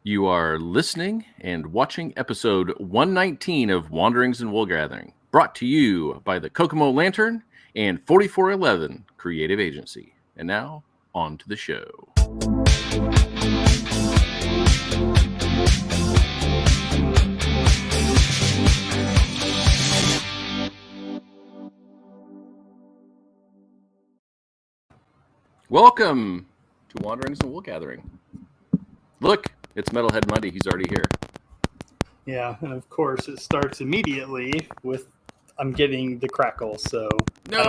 You are listening and watching episode 119 of Wanderings in Woolgathering, brought to you by the Kokomo Lantern and 4411 Creative Agency. And now, on to the show. Welcome to Wanderings in Woolgathering. Look, it's Metalhead Mundy. He's already here. Yeah, and of course it starts immediately with I'm getting the crackle. So No!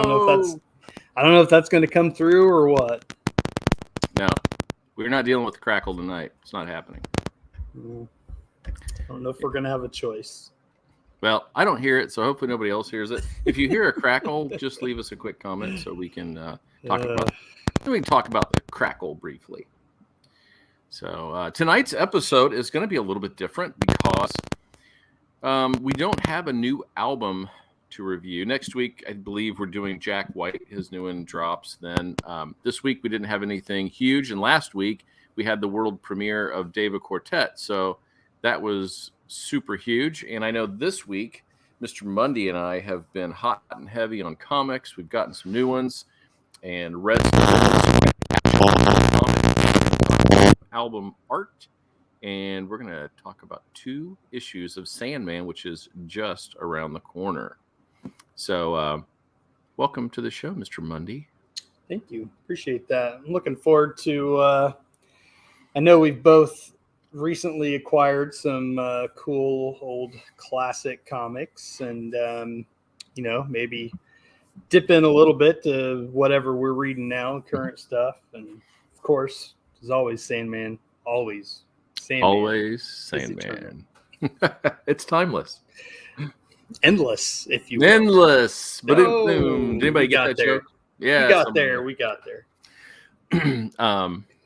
I don't know if that's going to come through or what. No, we're not dealing with the crackle tonight. It's not happening. I don't know if we're going to have a choice. Well, I don't hear it, so hopefully nobody else hears it. If you hear a crackle, just leave us a quick comment so we can talk about the crackle briefly. So tonight's episode is going to be a little bit different because we don't have a new album to review. Next week, I believe we're doing Jack White. His new one drops then. This week, we didn't have anything huge. And last week, we had the world premiere of David Quartet. So that was super huge. And I know this week, Mr. Mundy and I have been hot and heavy on comics. We've gotten some new ones and read some album art, and we're going to talk about 2 issues of Sandman, which is just around the corner. So welcome to the show, Mr. Mundy. Thank you. Appreciate that. I'm looking forward to I know we've both recently acquired some cool old classic comics, and maybe dip in a little bit to whatever we're reading now, current stuff. And of course, as always, Sandman. Always Sandman. Always Sandman. It's timeless. Endless, if you will. Endless. But did anybody get that joke? Yeah, we got there.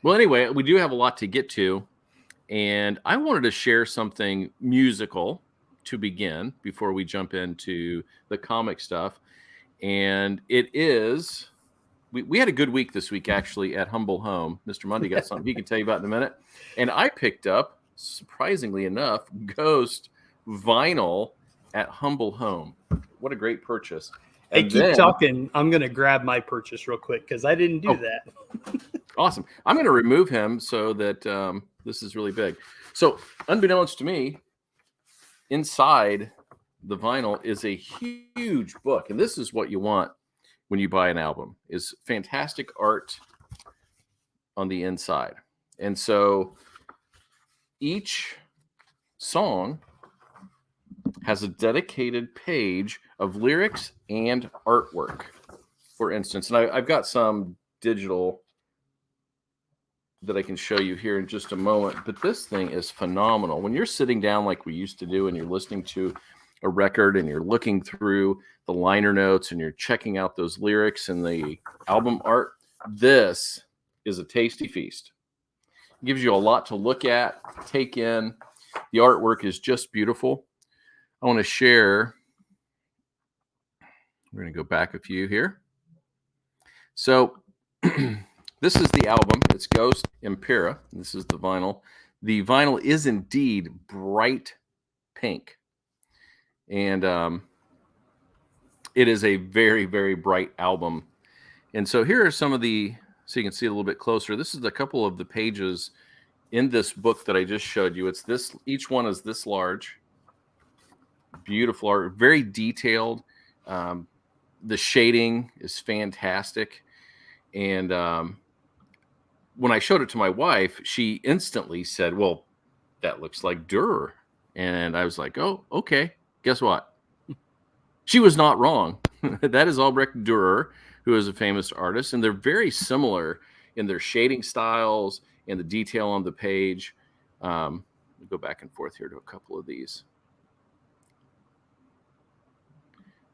Well, anyway, we do have a lot to get to. And I wanted to share something musical to begin before we jump into the comic stuff. And it is... We had a good week this week, actually, at Humble Home. Mr. Mundy got something he can tell you about in a minute. And I picked up, surprisingly enough, Ghost vinyl at Humble Home. What a great purchase. And keep talking. I'm going to grab my purchase real quick because I didn't do that. Awesome. I'm going to remove him so that this is really big. So, unbeknownst to me, inside the vinyl is a huge book. And this is what you want when you buy an album, is fantastic art on the inside. And so each song has a dedicated page of lyrics and artwork, for instance. And I've got some digital that I can show you here in just a moment, but this thing is phenomenal. When you're sitting down like we used to do and you're listening to a record and you're looking through the liner notes and you're checking out those lyrics and the album art, this is a tasty feast. It gives you a lot to look at, take in. The artwork is just beautiful. I want to share. We're going to go back a few here. So this is the album. It's Ghost Impera. This is the vinyl. The vinyl is indeed bright pink. And it is a very, very bright album. And so here are some of so you can see a little bit closer. This is a couple of the pages in this book that I just showed you. It's this, each one is this large. Beautiful art, very detailed. The shading is fantastic. And when I showed it to my wife, she instantly said, well, that looks like Durer. And I was like, oh, okay. Guess what? She was not wrong. That is Albrecht Dürer, who is a famous artist, and they're very similar in their shading styles and the detail on the page. We'll go back and forth here to a couple of these.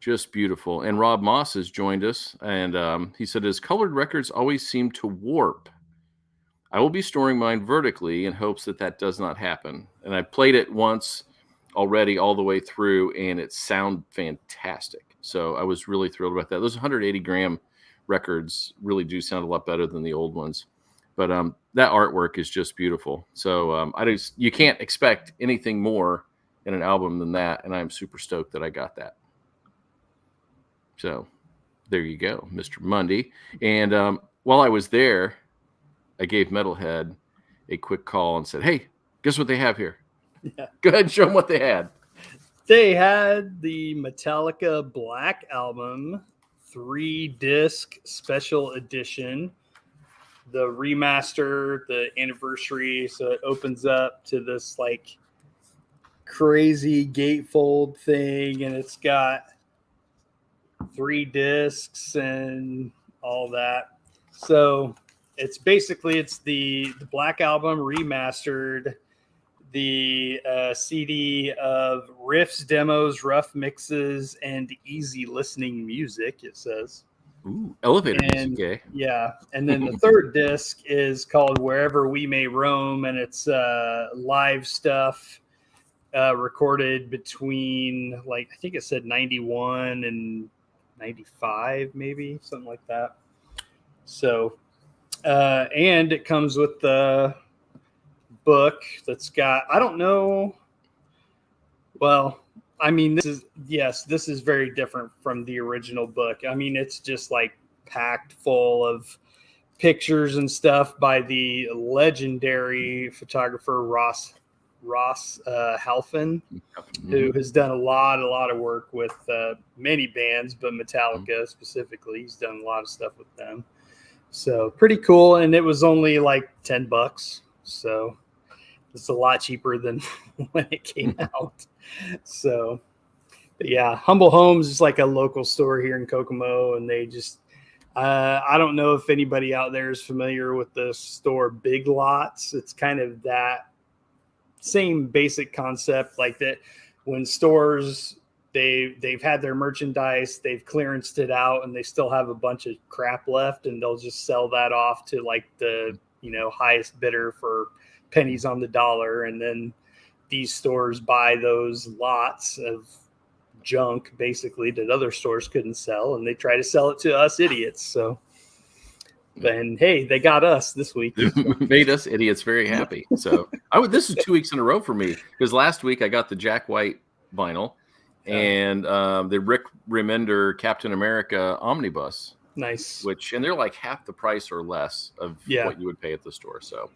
Just beautiful. And Rob Moss has joined us, and he said his colored records always seem to warp. I will be storing mine vertically in hopes that does not happen. And I played it once already all the way through, and it sounded fantastic. So I was really thrilled about that. Those 180 gram records really do sound a lot better than the old ones. But that artwork is just beautiful. So you can't expect anything more in an album than that, and I'm super stoked that I got that. So there you go, Mr. Mundy. And while I was there, I gave Metalhead a quick call and said, "Hey, guess what they have here? Yeah. Go ahead and show them what they had." They had the Metallica Black Album 3-disc special edition, the remaster, the anniversary. So it opens up to this like crazy gatefold thing, and it's got 3 discs and all that. So it's the Black Album remastered, the CD of riffs, demos, rough mixes, and easy listening music, it says. Ooh, elevator And music, eh? yeah, and then the 3rd disc is called Wherever We May Roam, and it's live stuff recorded between, like, I think it said 91 and 95, maybe something like that. So and it comes with the book that's got, I don't know, well, I mean, this is very different from the original book. I mean, it's just like packed full of pictures and stuff by the legendary photographer Ross Halfin, who has done a lot of work with many bands, but Metallica specifically. He's done a lot of stuff with them. So pretty cool. And it was only like $10. So it's a lot cheaper than when it came out. So, but yeah, Humble Homes is like a local store here in Kokomo, and they just, I don't know if anybody out there is familiar with the store Big Lots. It's kind of that same basic concept, like that when stores, they've had their merchandise, they've clearanced it out, and they still have a bunch of crap left, and they'll just sell that off to like the, highest bidder for pennies on the dollar. And then these stores buy those lots of junk basically that other stores couldn't sell, and they try to sell it to us idiots. So, and hey, they got us this week. Made us idiots very happy. So this is 2 weeks in a row for me, because last week I got the Jack White vinyl and the Rick Remender Captain America omnibus. Nice. And they're like half the price or less of what you would pay at the store. So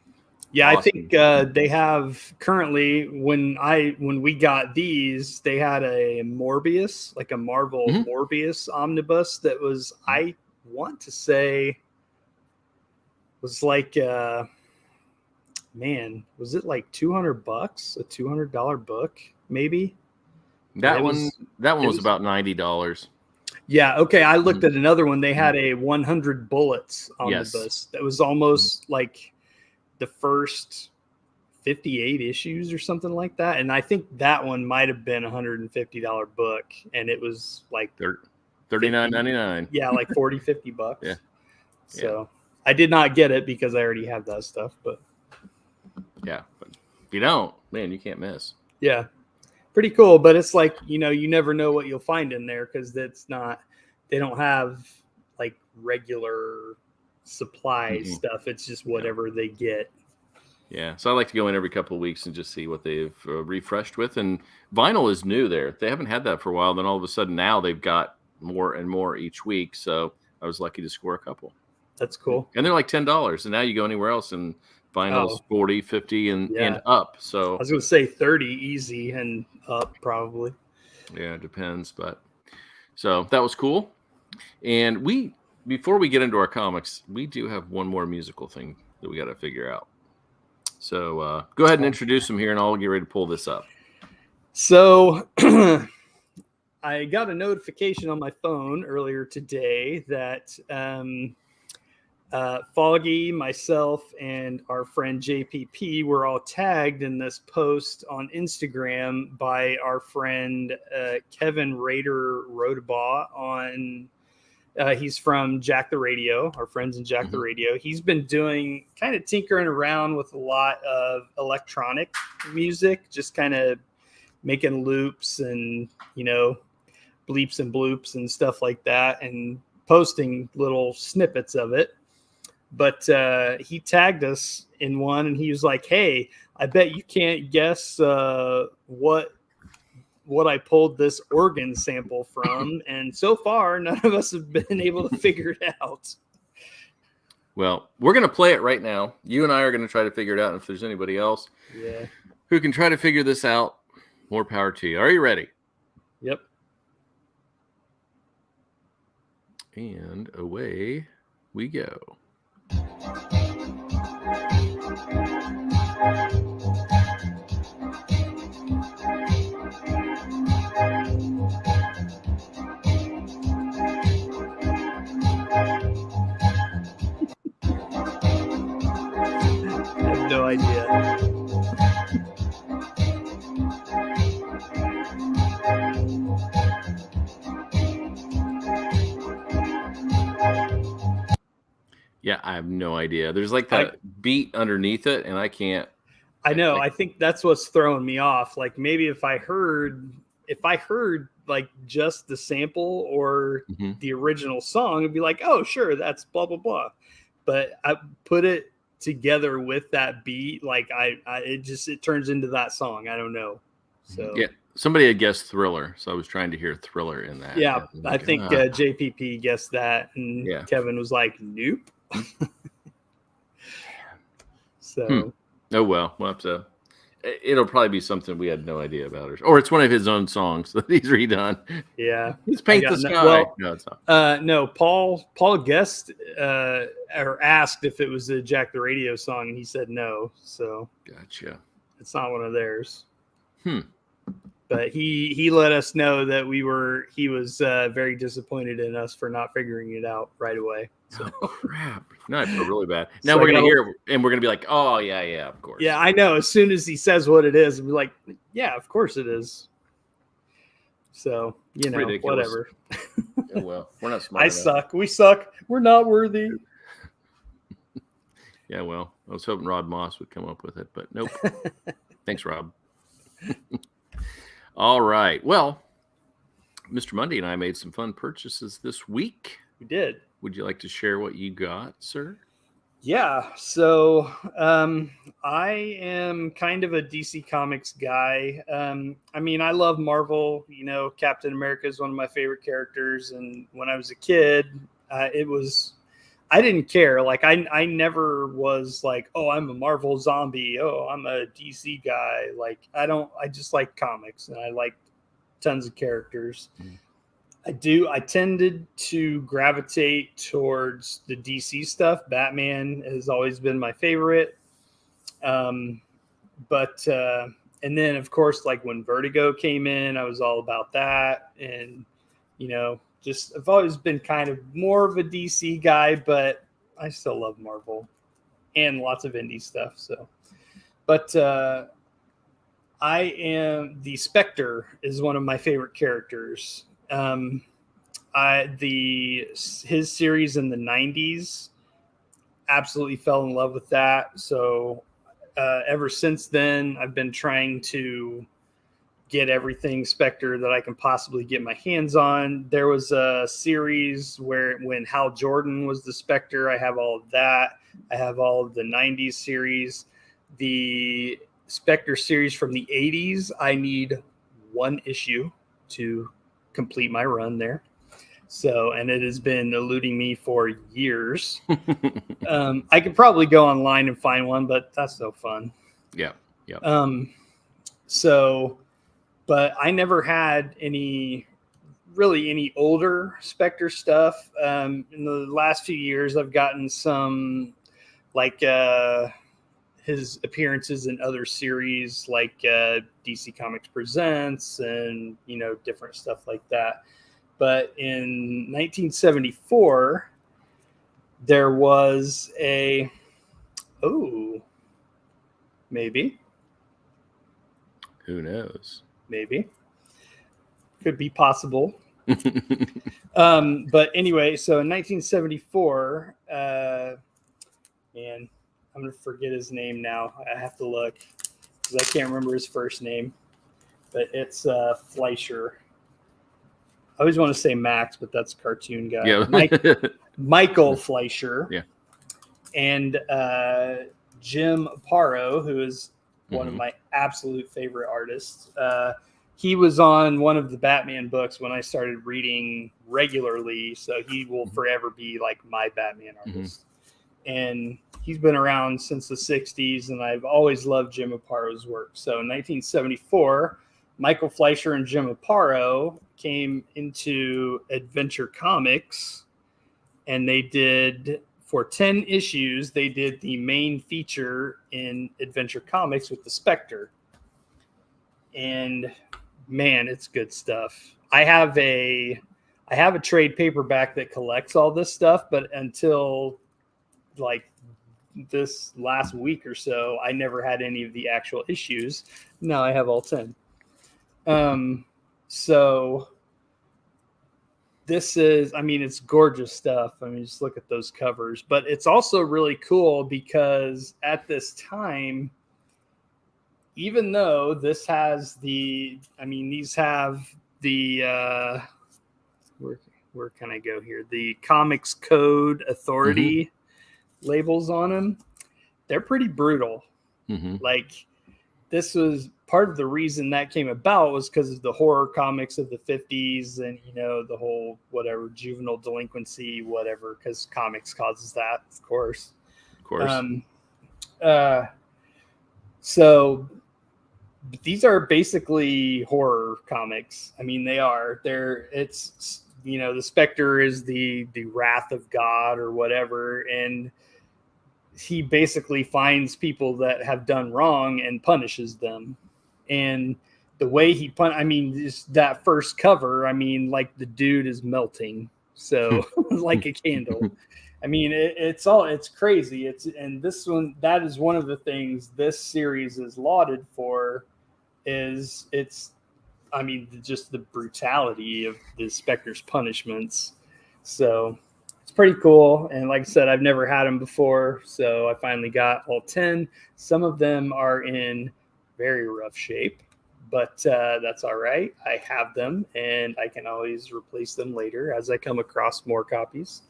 yeah, awesome. I think they have currently, when we got these, they had a Morbius, like a Marvel Morbius omnibus that was, I want to say, was like, was it like $200, a $200 book, maybe? That one was about $90. Yeah. Okay. I looked at another one. They had a 100 Bullets omnibus that was almost like the first 58 issues or something like that. And I think that one might have been $150 book, and it was like $39.99. Yeah, like $40-$50. Yeah. So I did not get it because I already have that stuff, but if you don't, man, you can't miss. Yeah. Pretty cool. But it's like, you never know what you'll find in there, because they don't have like regular supply stuff. It's just whatever they get. Yeah. So I like to go in every couple of weeks and just see what they've refreshed with. And vinyl is new there. They haven't had that for a while. Then all of a sudden now they've got more and more each week. So I was lucky to score a couple. That's cool. And they're like $10. And now you go anywhere else and vinyl's 40, 50 and up. So I was going to say 30 easy and up probably. Yeah, it depends. But so that was cool. And before we get into our comics, we do have one more musical thing that we got to figure out. So go ahead and introduce them here, and I'll get ready to pull this up. So I got a notification on my phone earlier today that Foggy, myself, and our friend JPP were all tagged in this post on Instagram by our friend Kevin Rader Rodabaugh on he's from Jack the Radio, our friends in Jack the Radio. He's been doing kind of tinkering around with a lot of electronic music, just kind of making loops and, bleeps and bloops and stuff like that, and posting little snippets of it. but he tagged us in one, and he was like, "Hey, I bet you can't guess what I pulled this organ sample from." And so far, none of us have been able to figure it out. Well, we're going to play it right now. You and I are going to try to figure it out. And if there's anybody else who can try to figure this out, more power to you. Are you ready? Yep. And away we go. I have no idea. Yeah, I have no idea. There's like that beat underneath it, and I can't. I know. I think that's what's throwing me off. Like maybe if I heard like just the sample or the original song, it'd be like, oh, sure, that's blah blah blah. But I put it together with that beat, like it turns into that song. I don't know. So yeah, somebody had guessed Thriller, so I was trying to hear Thriller in that. Yeah, I think JPP guessed that, and Kevin was like, nope. So oh well, we'll have to. It'll probably be something we had no idea about, or it's one of his own songs that he's redone. Yeah, he's Paint the Sky. Well, no, it's not. No, Paul guessed or asked if it was a Jack the Radio song, and he said no. So gotcha. It's not one of theirs. But he let us know that he was very disappointed in us for not figuring it out right away. So. Oh, crap. No, I feel really bad. Now we're going to hear it, and we're going to be like, oh, yeah, of course. Yeah, I know. As soon as he says what it is, we're like, yeah, of course it is. So, ridiculous. Whatever. Yeah, well, we're not smart enough. Suck. We suck. We're not worthy. Yeah, well, I was hoping Rod Moss would come up with it, but nope. Thanks, Rob. All right. Well, Mr. Mundy and I made some fun purchases this week. We did. Would you like to share what you got, sir? Yeah. So I am kind of a DC Comics guy. I mean, I love Marvel. Captain America is one of my favorite characters. And when I was a kid, I didn't care. Like, I never was like, oh, I'm a Marvel zombie. Oh, I'm a DC guy. Like, I just like comics, and I like tons of characters. I tended to gravitate towards the DC stuff. Batman has always been my favorite. But and then, of course, like when Vertigo came in, I was all about that. And, I've always been kind of more of a DC guy, but I still love Marvel and lots of indie stuff. So, but the Spectre is one of my favorite characters. His series in the 90s, absolutely fell in love with that. So ever since then, I've been trying to get everything Spectre that I can possibly get my hands on. There was a series when Hal Jordan was the Spectre. I have all of that. I have all of the 90s series. The Spectre series from the 80s, I need one issue to complete my run there. So, and it has been eluding me for years. I could probably go online and find one, but that's no fun. Yeah. But I never had any older Spectre stuff. In the last few years, I've gotten some like his appearances in other series like DC Comics Presents and, different stuff like that. But in 1974, there was maybe. Who knows? Maybe. Could be possible. But anyway, so in 1974, man, I'm going to forget his name now. I have to look because I can't remember his first name. But it's Fleischer. I always want to say Max, but that's a cartoon guy. Yeah. Michael Fleischer. Yeah. and Jim Aparo, who is one of Mhm. my absolute favorite artists. He was on one of the Batman books when I started reading regularly, so he will forever be like my Batman artist. And he's been around since the 60s, and I've always loved Jim Aparo's work. So in 1974, Michael Fleischer and Jim Aparo came into Adventure Comics, and they did, for 10 issues, they did the main feature in Adventure Comics with the Spectre. And man, it's good stuff. I have a trade paperback that collects all this stuff, but until like this last week or so, I never had any of the actual issues. Now I have all 10. So this is, I mean, it's gorgeous stuff. I mean, just look at those covers, but it's also really cool because at this time, even though this has the, I mean, these have the, where can I go here? The Comics Code Authority labels on them. They're pretty brutal. Like, this was part of the reason that came about was because of the horror comics of the 50s and, you know, the whole whatever juvenile delinquency, whatever, because comics causes that, of course. So these are basically horror comics. I mean, it's, you know, the Spectre is the wrath of God or whatever, and he basically finds people that have done wrong and punishes them. And the way he I mean, just that first cover, I mean, like the dude is melting, so like a candle. I mean, it's crazy. And this one, that is one of the things this series is lauded for, is I mean, just the brutality of the Spectre's punishments. So it's pretty cool. And like I said, I've never had them before, so I finally got all 10. Some of them are in very rough shape, but that's all right. I have them, and I can always replace them later as I come across more copies.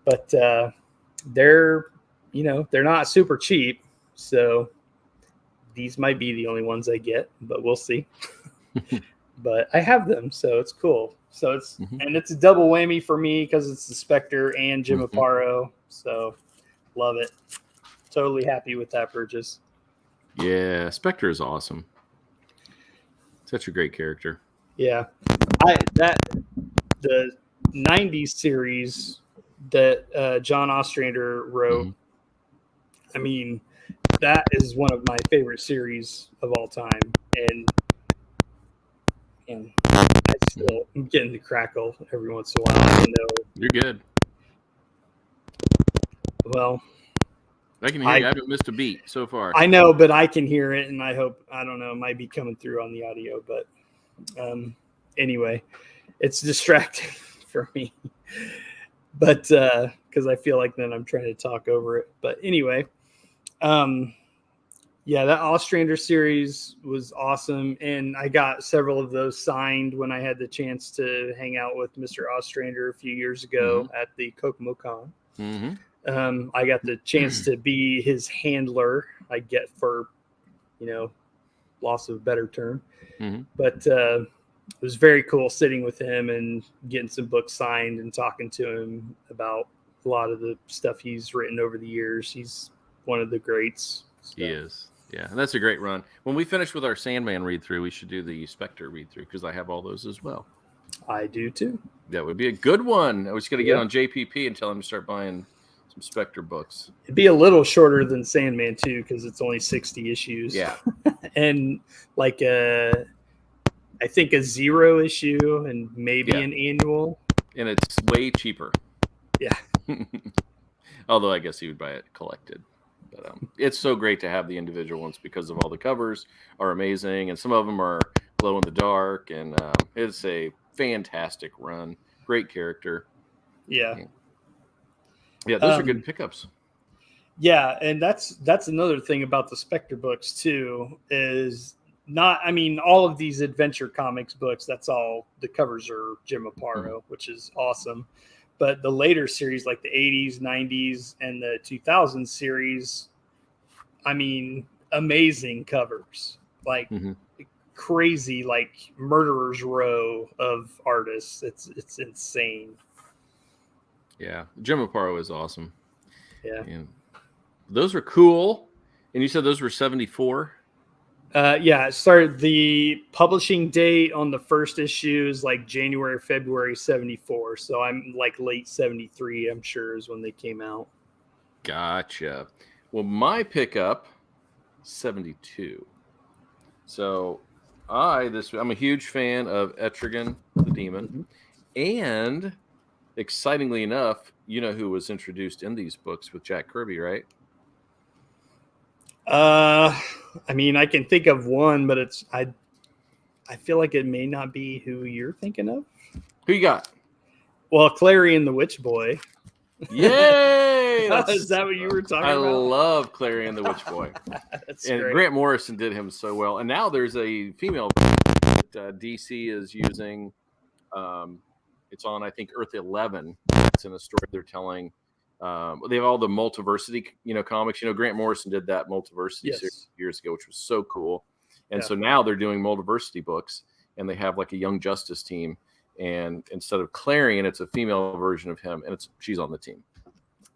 But they're, you know, they're not super cheap, so these might be the only ones I get, but we'll see. But I have them, so it's cool. So it's and it's a double whammy for me because it's the Spectre and Jim Aparo. So love it. Totally happy with that purchase. Yeah, Spectre is awesome. Such a great character. Yeah, the '90s series that John Ostrander wrote. I mean, that is one of my favorite series of all time, and I still am getting the crackle every once in a while. I don't know. You're good. Well, I can hear you. I haven't missed a beat so far. I know, but I can hear it, and I hope, I don't know, it might be coming through on the audio, but anyway, it's distracting for me. But because I feel like then I'm trying to talk over it. But anyway, yeah, that Ostrander series was awesome, and I got several of those signed when I had the chance to hang out with Mr. Ostrander a few years ago at the Kokomo Con. I got the chance to be his handler, I get for, you know, loss of a better term. But it was very cool sitting with him and getting some books signed and talking to him about a lot of the stuff he's written over the years. He's one of the greats. So. He is. Yeah, and that's a great run. When we finish with our Sandman read-through, we should do the Spectre read-through because I have all those as well. I do too. That would be a good one. I was going to get on JPP and tell him to start buying some Spectre books. It'd be a little shorter than Sandman too because it's only 60 issues. Yeah. And like I think a 0 issue and maybe an annual. And it's way cheaper. Yeah. Although I guess he would buy it collected. But it's so great to have the individual ones because of all the covers are amazing. And some of them are glow in the dark. And it's a fantastic run. Great character. Yeah. Yeah, those are good pickups. Yeah, and that's another thing about the Spectre books too, is not, I mean, all of these Adventure Comics books, that's all, the covers are Jim Aparo, which is awesome. But the later series, like the 80s, 90s, and the 2000s series, I mean, amazing covers. Like crazy, like murderer's row of artists. It's insane. Yeah, Jim Aparo is awesome. Yeah. And those are cool. And you said those were 74? Yeah, it started the publishing date on the first issue is like January, February 74. So I'm like late 73, I'm sure, is when they came out. Gotcha. Well, my pickup, 72. So I'm a huge fan of Etrigan the Demon. And excitingly enough, you know who was introduced in these books with Jack Kirby, right? I mean, I can think of one, but I feel like it may not be who you're thinking of. Who you got? Well, Clarion the Witch Boy. Yay! Is that what you were talking about? I love Clarion the Witch Boy. That's and great. Grant Morrison did him so well. And now there's a female that DC is using. It's on, I think, Earth 11. It's in a story they're telling. They have all the multiversity, comics. Grant Morrison did that multiversity series years ago, which was so cool. And so now they're doing multiversity books, and they have like a Young Justice team. And instead of Clarion, it's a female version of him, and she's on the team.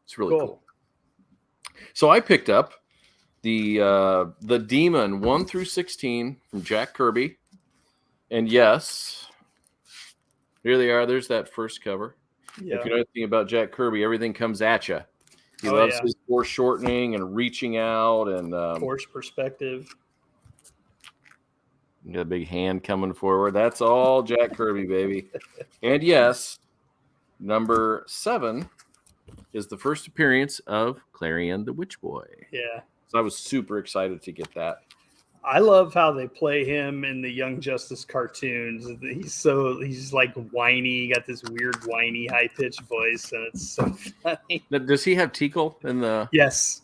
It's really cool. So I picked up the Demon 1 through 16 from Jack Kirby, and yes, here they are. There's that first cover. Yeah. If you know anything about Jack Kirby, everything comes at you. He loves his foreshortening and reaching out and force perspective. You got a big hand coming forward. That's all Jack Kirby, baby. And yes, number 7 is the first appearance of Clarion the Witch Boy. Yeah. So I was super excited to get that. I love how they play him in the Young Justice cartoons. He's like whiny. He got this weird whiny high pitched voice, and it's so funny. Now, does he have Tickle in the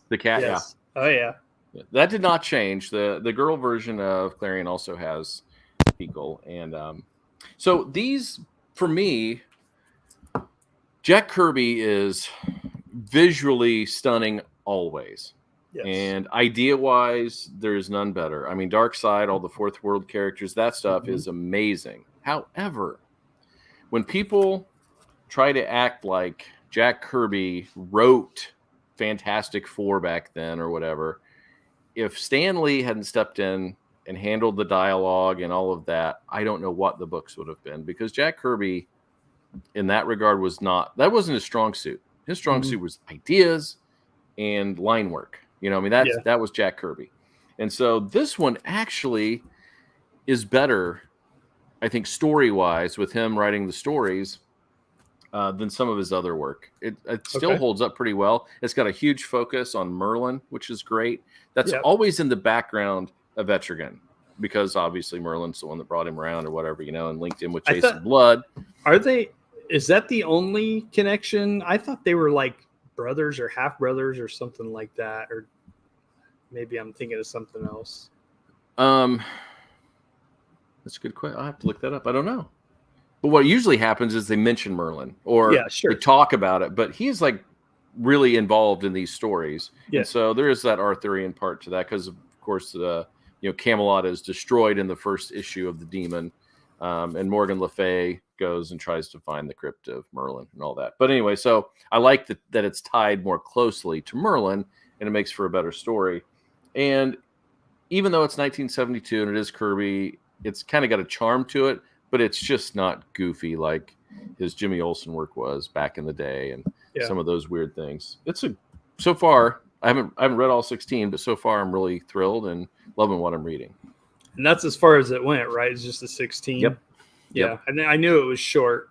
the cat? Yes. Yeah. Oh yeah. That did not change. The girl version of Clarion also has Tickle, and so these for me, Jack Kirby is visually stunning always. Yes. And idea-wise, there's none better. I mean, Darkseid, all the Fourth World characters, that stuff is amazing. However, when people try to act like Jack Kirby wrote Fantastic Four back then or whatever, if Stan Lee hadn't stepped in and handled the dialogue and all of that, I don't know what the books would have been, because Jack Kirby, in that regard, that wasn't his strong suit. His strong suit was ideas and line work. That was Jack Kirby. And so this one actually is better, I think, story-wise, with him writing the stories than some of his other work. It still holds up pretty well. It's got a huge focus on Merlin, which is great. That's always in the background of Etrigan, because obviously Merlin's the one that brought him around or whatever, and linked him with Jason Blood. Is that the only connection? I thought they were like brothers or half brothers or something like that, or maybe I'm thinking of something else. That's a good question. I'll have to look that up. I don't know. But what usually happens is they mention Merlin or they talk about it, but he's like really involved in these stories. And so there is that Arthurian part to that, because of course Camelot is destroyed in the first issue of the Demon, and Morgan Le Fay goes and tries to find the crypt of Merlin and all that. But anyway, so I like that it's tied more closely to Merlin, and it makes for a better story. And even though it's 1972 and it is Kirby, it's kind of got a charm to it, but it's just not goofy like his Jimmy Olsen work was back in the day, and some of those weird things. So far, I haven't read all 16, but so far I'm really thrilled and loving what I'm reading. And that's as far as it went, right? It's just a 16. Yep. Yeah, and I knew it was short,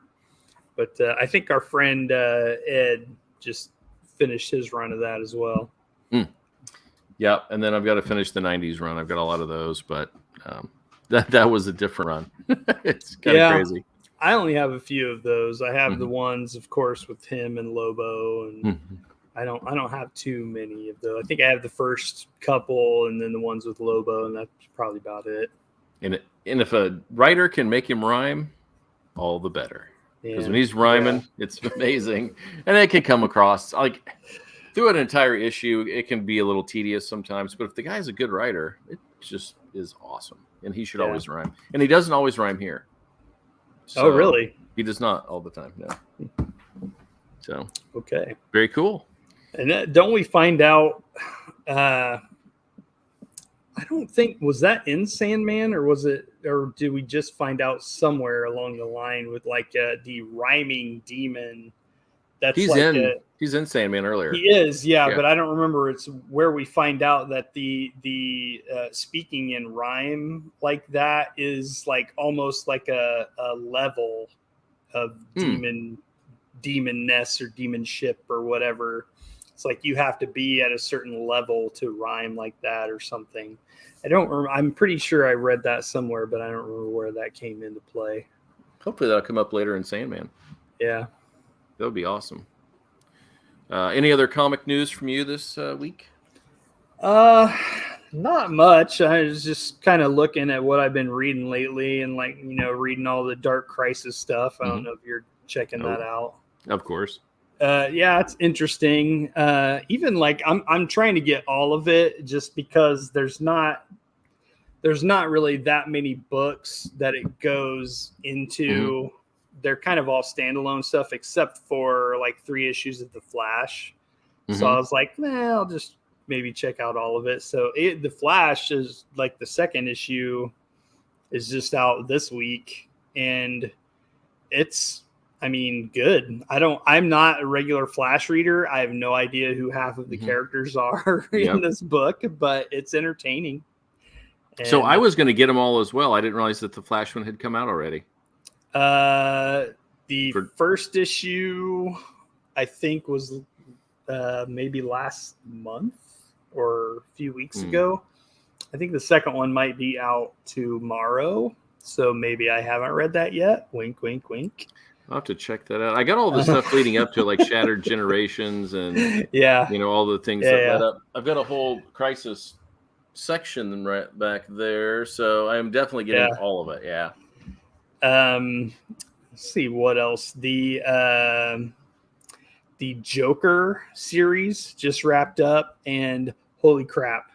but I think our friend Ed just finished his run of that as well. Yeah, and then I've got to finish the 90s run. I've got a lot of those, but that was a different run. It's kind of crazy. I only have a few of those. I have the ones, of course, with him and Lobo, and I don't have too many of those. I think I have the first couple, and then the ones with Lobo, and that's probably about it. And if a writer can make him rhyme, all the better. Because Man, when he's rhyming, it's amazing. And it can come across like through an entire issue, it can be a little tedious sometimes. But if the guy's a good writer, it just is awesome. And he should always rhyme. And he doesn't always rhyme here. So oh, really? He does not all the time. No. So Okay. very cool. And don't we find out? I don't think, was that in Sandman, or was it, or did we just find out somewhere along the line with like the rhyming demon? That's He's like he's in Sandman earlier. He is, yeah, but I don't remember. It's where we find out that the speaking in rhyme like that is like almost like a level of demonness or demonship or whatever. It's like you have to be at a certain level to rhyme like that or something. I don't remember. I'm pretty sure I read that somewhere, but I don't remember where that came into play. Hopefully that'll come up later in Sandman. Yeah. That would be awesome. Any other comic news from you this week? Not much. I was just kind of looking at what I've been reading lately and like, reading all the Dark Crisis stuff. I don't know if you're checking that out. Of course. Yeah, it's interesting. Even like I'm trying to get all of it just because there's not really that many books that it goes into. They're kind of all standalone stuff except for like 3 issues of The Flash. So I was like, I'll just maybe check out all of it. So The Flash is like the 2nd issue is just out this week, and it's, good. I'm not a regular Flash reader. I have no idea who half of the characters are in this book, but it's entertaining. And so I was going to get them all as well. I didn't realize that the Flash one had come out already. The first issue, I think, was maybe last month or a few weeks ago. I think the second one might be out tomorrow. So maybe I haven't read that yet. Wink, wink, wink. I'll have to check that out. I got all the stuff leading up to like Shattered Generations and all the things that led up. I've got a whole Crisis section right back there, so I'm definitely getting all of it. Yeah. Let's see what else. The Joker series just wrapped up, and holy crap,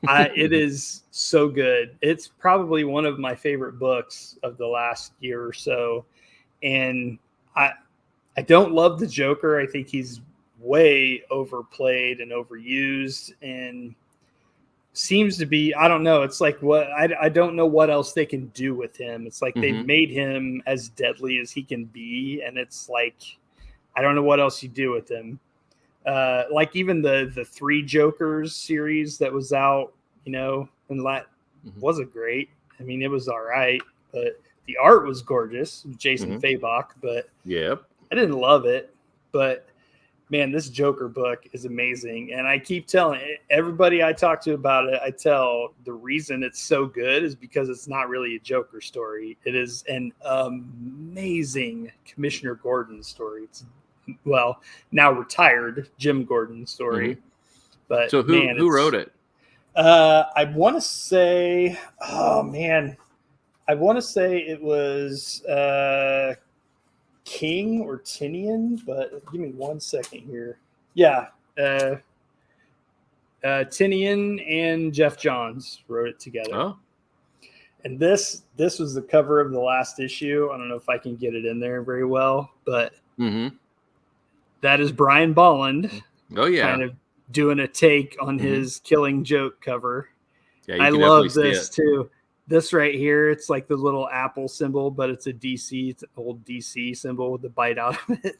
it is so good. It's probably one of my favorite books of the last year or so. And I don't love the Joker. I think he's way overplayed and overused, and seems to be, I don't know. It's like I don't know what else they can do with him. It's like they've made him as deadly as he can be, and it's like I don't know what else you do with him. Like even the 3 Jokers series that was out, and that wasn't great. It was all right, but the art was gorgeous, Jason Fabok, but I didn't love it. But man, this Joker book is amazing. And I keep telling everybody I talk to about it, I tell the reason it's so good is because it's not really a Joker story. It is an amazing Commissioner Gordon story. It's, now retired Jim Gordon story. But so who wrote it? I want to say, it was King or Tinian, but give me 1 second here. Yeah. Tinian and Jeff Johns wrote it together. Oh. And this was the cover of the last issue. I don't know if I can get it in there very well, but that is Brian Bolland. Oh, yeah. Kind of doing a take on his Killing Joke cover. Yeah, I love this too. This right here, it's like the little apple symbol, but it's a DC, it's an old DC symbol with the bite out of it.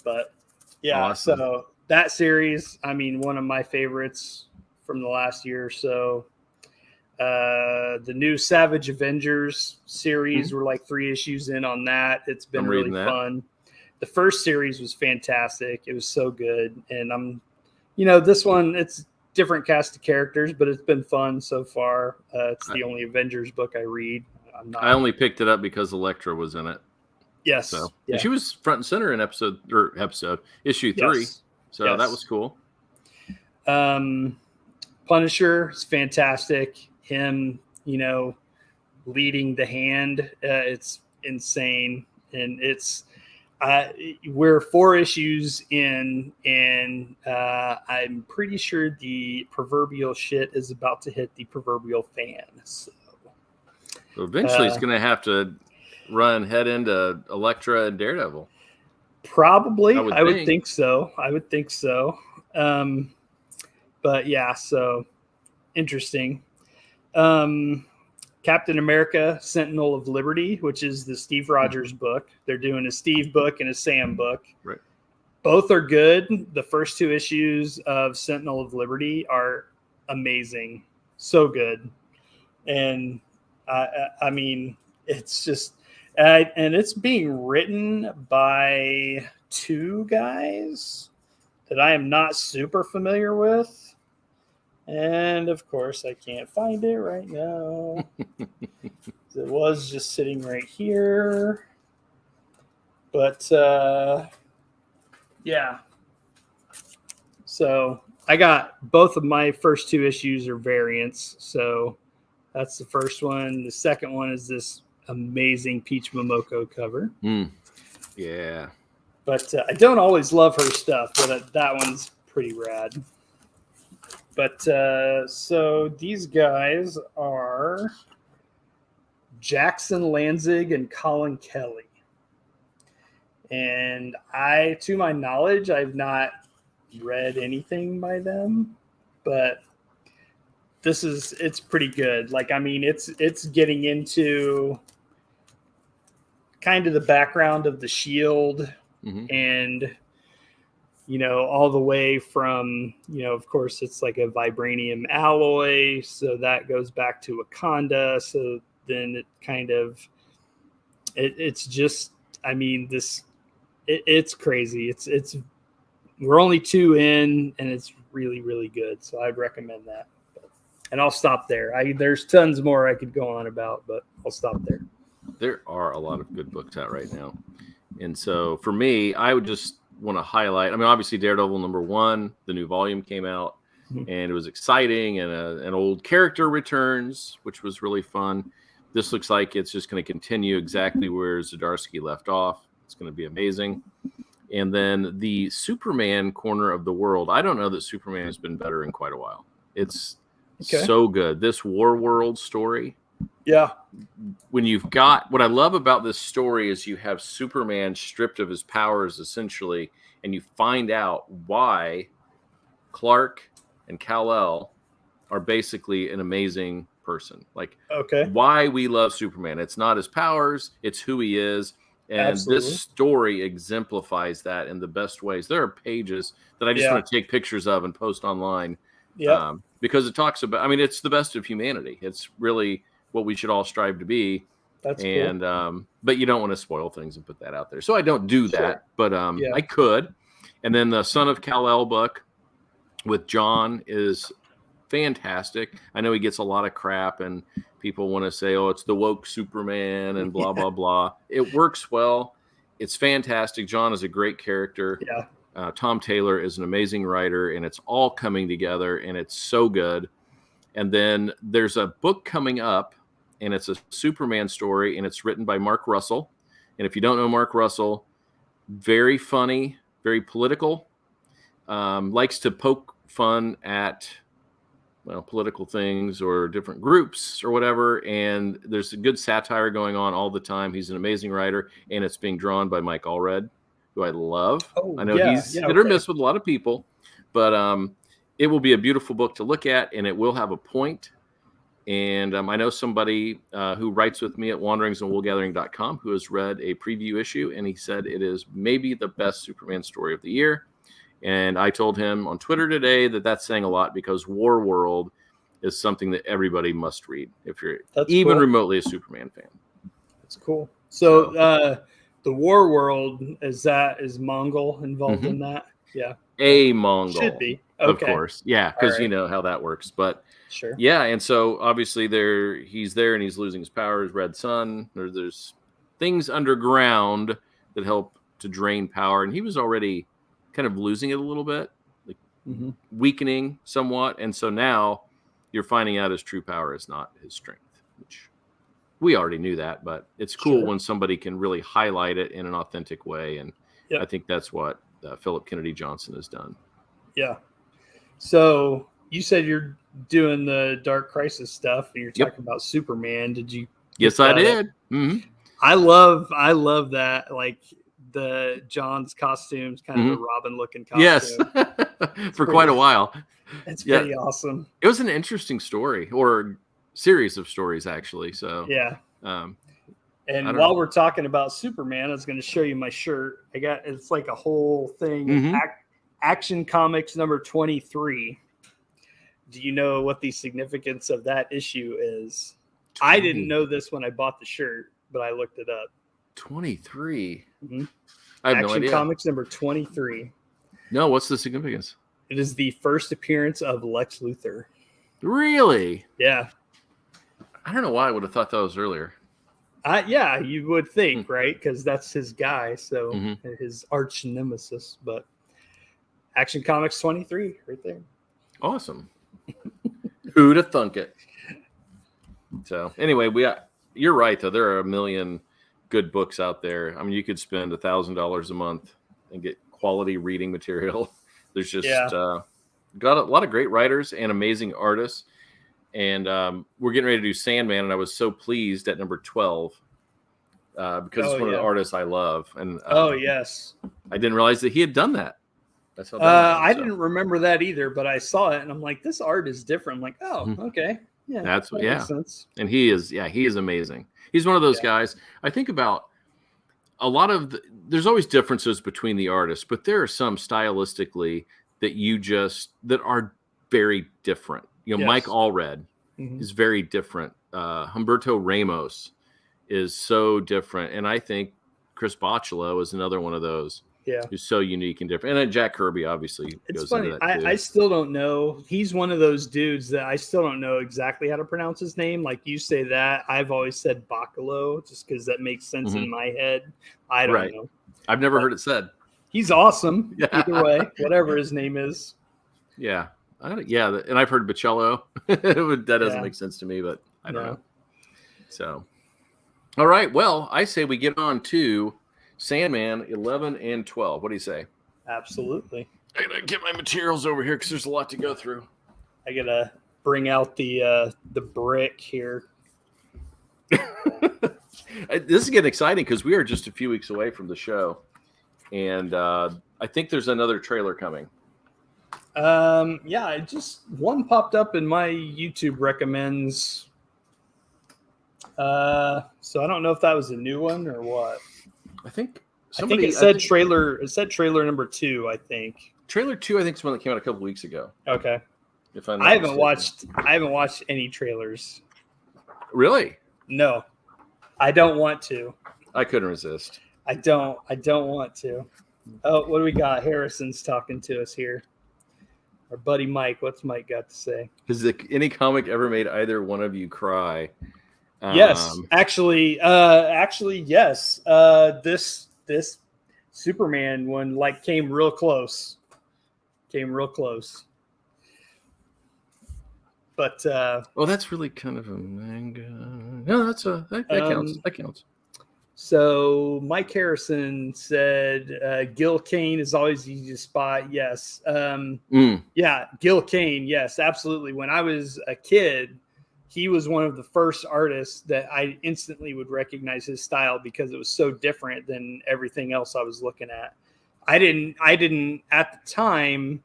But yeah, awesome. So that series, one of my favorites from the last year or so. The new Savage Avengers series, we're like 3 issues in on that. It's been really fun. The first series was fantastic. It was so good. And this one, it's different cast of characters, but it's been fun so far. It's the only Avengers book I read. I only picked it up because Elektra was in it. Yes. So and she was front and center in issue 3. So that was cool. Punisher is fantastic. Him, leading the Hand. It's insane. and it's we're 4 issues in, and I'm pretty sure the proverbial shit is about to hit the proverbial fan. So eventually, it's going to have to head into Elektra and Daredevil. Probably, I would think so. I would think so. But yeah, so interesting. Captain America, Sentinel of Liberty, which is the Steve Rogers book. They're doing a Steve book and a Sam book. Right. Both are good. The first 2 issues of Sentinel of Liberty are amazing. So good. And I mean, it's just, and it's being written by 2 guys that I am not super familiar with. And of course, I can't find it right now. It was just sitting right here. But yeah. So I got both of my first 2 issues are variants. So that's the first one. The second one is this amazing Peach Momoko cover. Yeah. But I don't always love her stuff, but that one's pretty rad. But so these guys are Jackson Lanzig and Colin Kelly. And to my knowledge, I've not read anything by them, but it's pretty good. Like, I mean, it's getting into kind of the background of the Shield, and all the way from, of course, it's like a vibranium alloy. So that goes back to Wakanda. So then it kind of, it's just, I mean, it's crazy. We're only 2 in, and it's really, really good. So I'd recommend that. And I'll stop there. There's tons more I could go on about, but I'll stop there. There are a lot of good books out right now. And so for me, I would just want to highlight, I mean, obviously Daredevil #1, the new volume came out, and it was exciting, and an old character returns, which was really fun. This looks like it's just going to continue exactly where Zdarsky left off. It's going to be amazing. And then the Superman corner of the world, I don't know that Superman has been better in quite a while. It's so good. This War World story. Yeah. When you've got, what I love about this story is you have Superman stripped of his powers, essentially, and you find out why Clark and Kal-El are basically an amazing person. Like, why we love Superman. It's not his powers, it's who he is. And this story exemplifies that in the best ways. There are pages that I just want to take pictures of and post online. Because it talks about, I mean, it's the best of humanity. It's really what we should all strive to be. That's cool. But you don't want to spoil things and put that out there. So I don't do that, but I could. And then the Son of Kal-El book with John is fantastic. I know he gets a lot of crap, and people want to say, oh, it's the woke Superman and blah, blah, blah. It works well. It's fantastic. John is a great character. Yeah. Tom Taylor is an amazing writer, and it's all coming together, and it's so good. And then there's a book coming up, and it's a Superman story, and it's written by Mark Russell. And if you don't know Mark Russell, very funny, very political, likes to poke fun at political things or different groups or whatever. And there's a good satire going on all the time. He's an amazing writer, and it's being drawn by Mike Allred, who I love. I know he's hit or miss with a lot of people, but it will be a beautiful book to look at, and it will have a point. And I know somebody who writes with me at wanderingsandwoolgathering.com who has read a preview issue, and he said it is maybe the best Superman story of the year. And I told him on Twitter today that that's saying a lot, because War World is something that everybody must read if you're even remotely a Superman fan. That's cool. So the War World, is Mongol involved in that? Yeah. A Mongol. Should be. Okay. Of course. Yeah, because you know how that works. But sure. Yeah, and so obviously he's there and he's losing his powers, Red Sun. There's things underground that help to drain power. And he was already kind of losing it a little bit, like weakening somewhat. And so now you're finding out his true power is not his strength, which we already knew that, but it's cool Sure. when somebody can really highlight it in an authentic way. And Yep. I think that's what Philip Kennedy Johnson has done. Yeah. So you said you're doing the Dark Crisis stuff, and you're Yep. talking about Superman. Did you? Yes, I did. Mm-hmm. I love that. Like the John's costumes, kind of a Robin looking costume. Yes, for quite a while. It's pretty awesome. It was an interesting story, or series of stories, actually. So yeah. And while we're talking about Superman, I was going to show you my shirt. It's like a whole thing. Action Comics number 23. Do you know what the significance of that issue is? 20. I didn't know this when I bought the shirt, but I looked it up. 23. Mm-hmm. I have Action no idea. Comics number 23. No, what's the significance? It is the first appearance of Lex Luthor. Really? Yeah. I don't know why I would have thought that was earlier. Yeah, you would think, right? Because that's his guy, so his arch nemesis. But Action Comics 23, right there. Awesome. Who'd have thunk it? So anyway, you're right though. There are a million good books out there. I mean, you could spend $1,000 a month and get quality reading material. There's just got a lot of great writers and amazing artists. And we're getting ready to do Sandman, and I was so pleased at number 12 because it's one of the artists I love. And yes, I didn't realize that he had done that. That's how I didn't remember that either, but I saw it and I'm like, this art is different. I'm like, okay, yeah, that makes sense. And he is amazing. He's one of those guys. I think about a lot of there's always differences between the artists, but there are some stylistically that are very different. You know, Mike Allred is very different. Humberto Ramos is so different. And I think Chris Bocciolo is another one of those who's so unique and different. And then Jack Kirby obviously goes into that too. I still don't know. He's one of those dudes that I still don't know exactly how to pronounce his name. Like you say that. I've always said Bocciolo just because that makes sense in my head. I don't know. I've never heard it said. He's awesome. Either way, whatever his name is. Yeah. And I've heard Bocello. That doesn't make sense to me, but I don't know. So, all right. Well, I say we get on to Sandman 11 and 12. What do you say? Absolutely. I gotta get my materials over here because there's a lot to go through. I gotta bring out the brick here. This is getting exciting because we are just a few weeks away from the show, and I think there's another trailer coming. One popped up in my YouTube recommends. So I don't know if that was a new one or what. I think it said trailer. It said trailer number 2. I think trailer 2. I think is one that came out a couple weeks ago. Okay. I haven't watched any trailers. Really? No, I don't want to. I couldn't resist. I don't want to. Oh, what do we got? Harrison's talking to us here. Our buddy Mike. What's Mike got to say? Has any comic ever made either one of you cry? Yes, actually, yes. This Superman one came real close. But that's really kind of a manga. No, that counts. That counts. So Mike Harrison said Gil Kane is always easy to spot. Yes. Yeah, Gil Kane. Yes, absolutely. When I was a kid, he was one of the first artists that I instantly would recognize his style because it was so different than everything else I was looking at. I didn't at the time,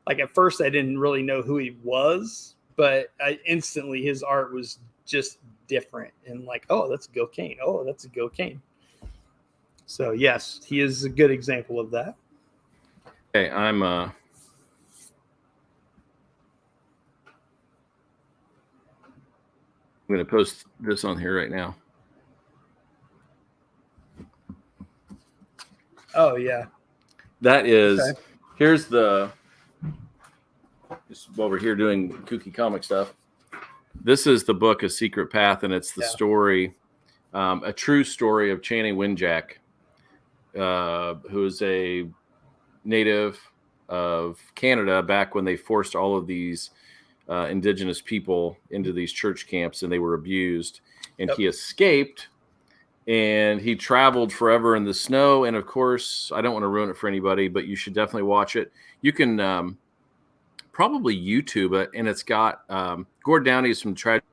at first I didn't really know who he was, but instantly his art was just different and that's Gil Kane. Oh, that's a Gil Kane. So yes, he is a good example of that. Okay, I'm going to post this on here right now. Oh yeah. That is here's just over here doing kooky comic stuff. This is the book A Secret Path, and it's the story, a true story of Channing Winjack, who is a native of Canada back when they forced all of these indigenous people into these church camps, and they were abused. And Yep. he escaped, and he traveled forever in the snow. And of course, I don't want to ruin it for anybody, but you should definitely watch it. You can probably YouTube it, and it's got Gord Downey's from Tragic.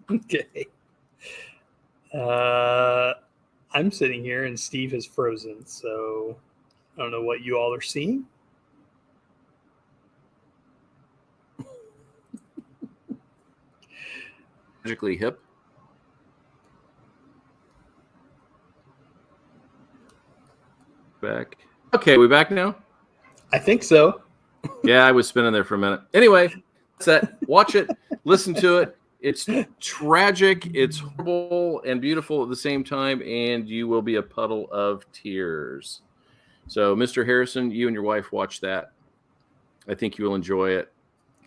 Okay. I'm sitting here and Steve has frozen, so I don't know what you all are seeing. Tragically Hip. Back. Okay, we back now? I think so. Yeah, I was spinning there for a minute. Anyway, that's that. Watch it, listen to it. It's tragic, it's horrible and beautiful at the same time, and you will be a puddle of tears. So, Mr. Harrison, you and your wife watch that. I think you will enjoy it.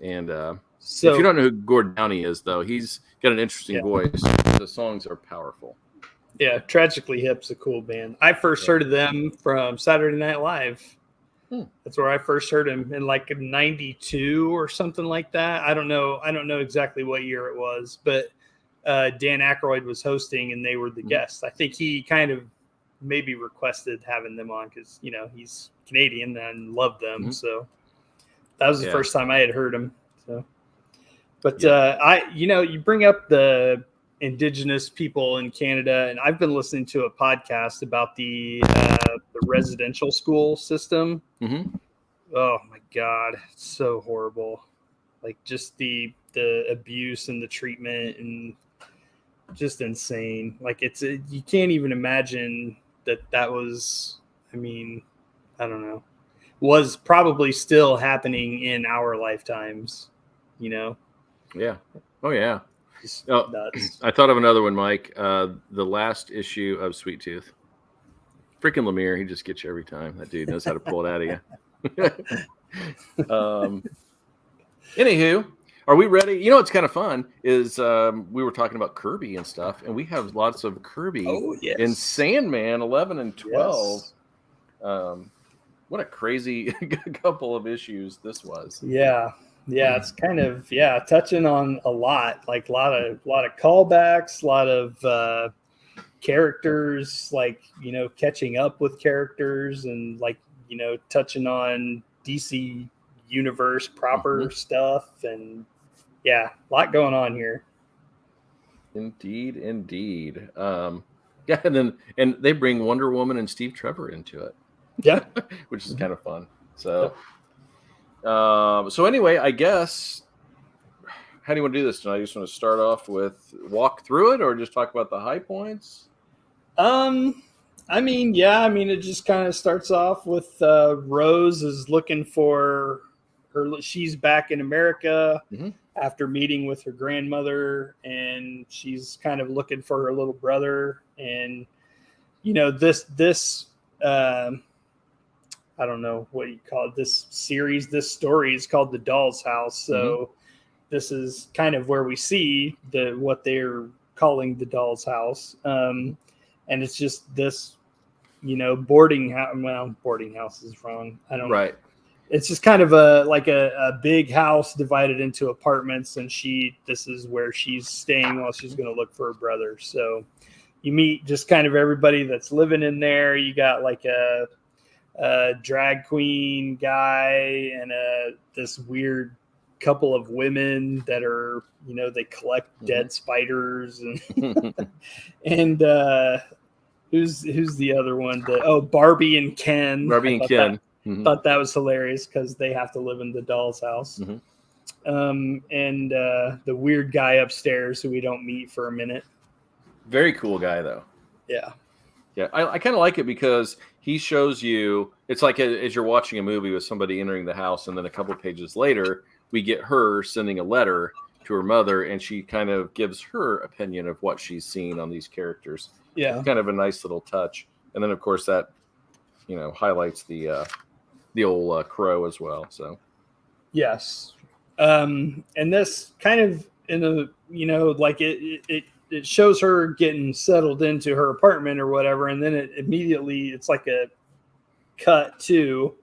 And if you don't know who Gord Downey is, though, he's got an interesting voice. The songs are powerful. Yeah, Tragically Hip's a cool band. I first heard of them from Saturday Night Live. That's where I first heard him in like '92 or something like that. I don't know exactly what year it was, but Dan Aykroyd was hosting and they were the guests. I think he kind of maybe requested having them on because he's Canadian and loved them. So that was the first time I had heard him. So, but you bring up the Indigenous people in Canada, and I've been listening to a podcast about the residential school system. Oh my God, it's so horrible. Like just the abuse and the treatment and just insane. Like you can't even imagine that was, I don't know, was probably still happening in our lifetimes, Yeah. Oh, yeah. Nuts. I thought of another one, Mike. The last issue of Sweet Tooth. Freaking Lemire, he just gets you every time. That dude knows how to pull it out of you. Anywho, are we ready? You know what's kind of fun is we were talking about Kirby and stuff, and we have lots of Kirby in Sandman 11 and 12. Yes. What a crazy couple of issues this was. Yeah, it's kind of touching on a lot, like a lot of callbacks, a lot of characters, like catching up with characters, and like touching on DC universe proper stuff, and a lot going on here. Indeed. And they bring Wonder Woman and Steve Trevor into it. Yeah, which is kind of fun. So, so anyway, I guess, how do you want to do this tonight? You just want to start off with walk through it, or just talk about the high points? It just kind of starts off with Rose is looking for her. She's back in America after meeting with her grandmother, and she's kind of looking for her little brother. And this I don't know what you call it. This story is called The Doll's House. So this is kind of where we see what they're calling the Doll's House. And it's just this, boarding house. Well, boarding house is wrong. I don't know. Right. It's just kind of a big house divided into apartments. And this is where she's staying while she's going to look for her brother. So you meet just kind of everybody that's living in there. You got like a drag queen guy and this weird couple of women that are, they collect dead spiders and and who's the other one? Barbie and Ken. Thought that was hilarious because they have to live in the doll's house. And the weird guy upstairs who we don't meet for a minute. Very cool guy though. Yeah. Yeah, I kind of like it because he shows you, it's like as you're watching a movie with somebody entering the house, and then a couple of pages later, we get her sending a letter to her mother, and she kind of gives her opinion of what she's seen on these characters. Yeah. It's kind of a nice little touch. And then, of course, that, highlights the old crow as well. So, yes. And this kind of in a, like it shows her getting settled into her apartment or whatever, and then it immediately, it's like a cut to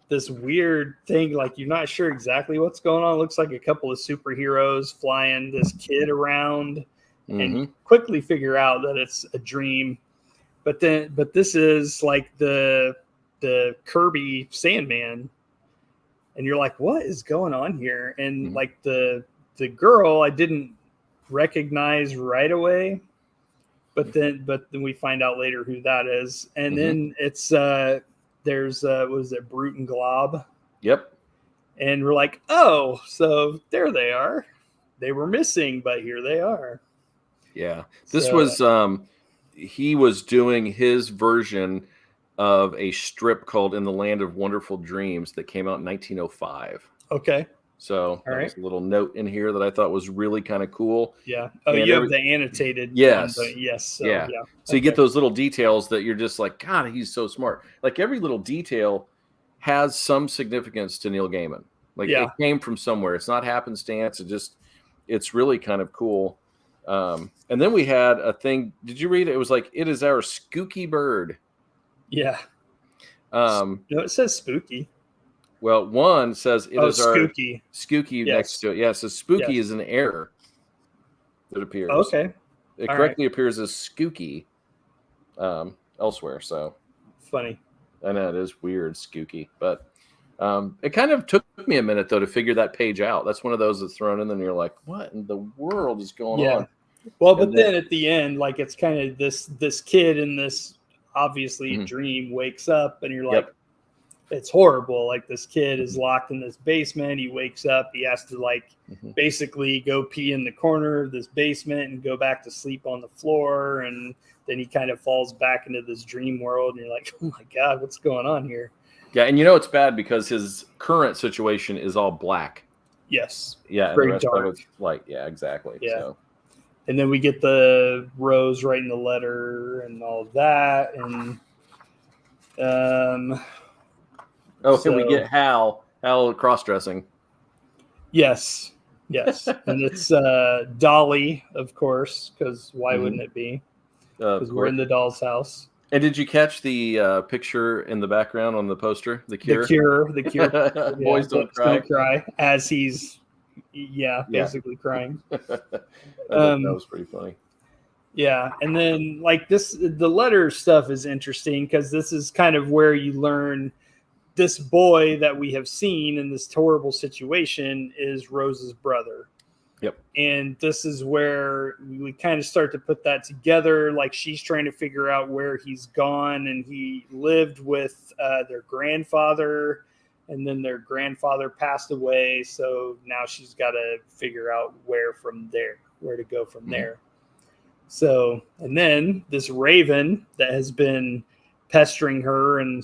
this weird thing, like you're not sure exactly what's going on. It looks like a couple of superheroes flying this kid around, and you quickly figure out that it's a dream. But this is like the Kirby Sandman, and you're like, what is going on here? And like the girl, I didn't recognize right away, but then we find out later who that is, and then it's there's was it Brute and Glob? Yep. And we're like, oh, so there they are. They were missing, but here they are. Yeah, this was he was doing his version of a strip called In the Land of Wonderful Dreams that came out in 1905. Okay. So there's a little note in here that I thought was really kind of cool. Yeah. Oh, and you have the annotated. Yes. One, yes. So, yeah. So you get those little details that you're just like, God, he's so smart. Like every little detail has some significance to Neil Gaiman. Like it came from somewhere. It's not happenstance. It's really kind of cool. And then we had a thing. Did you read it? It was like, it is our skooky bird. Yeah. No, it says spooky. Well, one says it is skooky. Our skooky next to it. Yeah, so spooky is an error that appears. Okay. It correctly appears as skooky elsewhere. So funny. I know it is weird, skooky, but it kind of took me a minute though to figure that page out. That's one of those that's thrown in, and you're like, what in the world is going on? Well, but then at the end, like it's kind of this kid in this obviously dream wakes up, and you're like, it's horrible. Like this kid is locked in this basement. He wakes up. He has to like basically go pee in the corner of this basement and go back to sleep on the floor. And then he kind of falls back into this dream world. And you're like, oh my God, what's going on here? Yeah. And it's bad because his current situation is all black. Yes. Yeah. Very dark. Light. Yeah, exactly. Yeah. So. And then we get the Rose writing the letter and all of that. And, and we get Hal cross-dressing. Yes. And it's Dolly, of course, because why wouldn't it be? Because we're in the doll's house. And did you catch the picture in the background on the poster? The Cure? The Cure. Boys don't cry. As he's, basically crying. That was pretty funny. Yeah, and then like the letter stuff is interesting because this is kind of where you learn this boy that we have seen in this horrible situation is Rose's brother. Yep. And this is where we kind of start to put that together. Like she's trying to figure out where he's gone, and he lived with their grandfather, and then their grandfather passed away. So now she's got to figure out where to go from there. So, and then this raven that has been pestering her and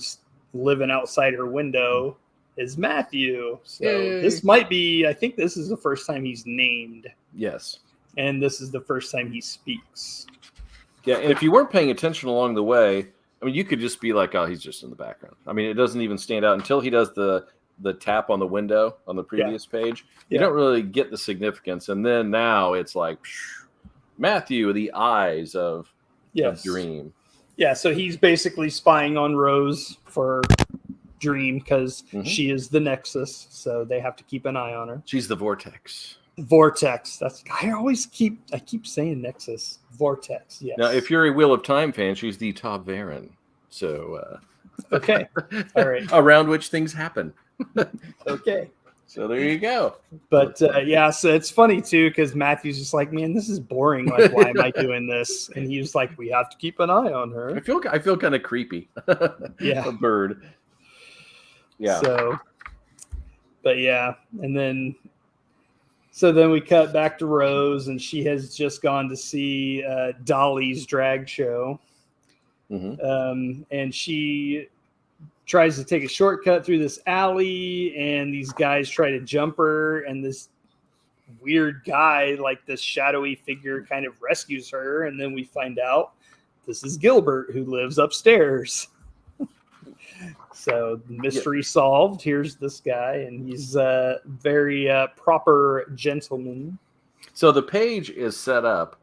living outside her window is Matthew. So this might be, I think this is the first time he's named. Yes. And this is the first time he speaks. Yeah. And if you weren't paying attention along the way, I mean, you could just be like, oh, he's just in the background. I mean, it doesn't even stand out until he does the tap on the window on the previous page. You don't really get the significance. And then now it's like Matthew, the eyes of Dream. Yeah, so he's basically spying on Rose for Dream because she is the Nexus, so they have to keep an eye on her. She's the Vortex. That's I keep saying Nexus. Vortex, yes. Now, if you're a Wheel of Time fan, she's the Taveran. So okay. All right. Around which things happen. Okay. So there you go. But so it's funny too because Matthew's just like, man, this is boring. Like, why am I doing this? And he was like, we have to keep an eye on her. I feel kind of creepy. A bird. Yeah. So, but and then we cut back to Rose, and she has just gone to see Dolly's drag show, and she tries to take a shortcut through this alley, and these guys try to jump her, and this weird guy, like this shadowy figure, kind of rescues her, and then we find out this is Gilbert who lives upstairs. So mystery solved. Here's this guy, and he's a very proper gentleman. So the page is set up.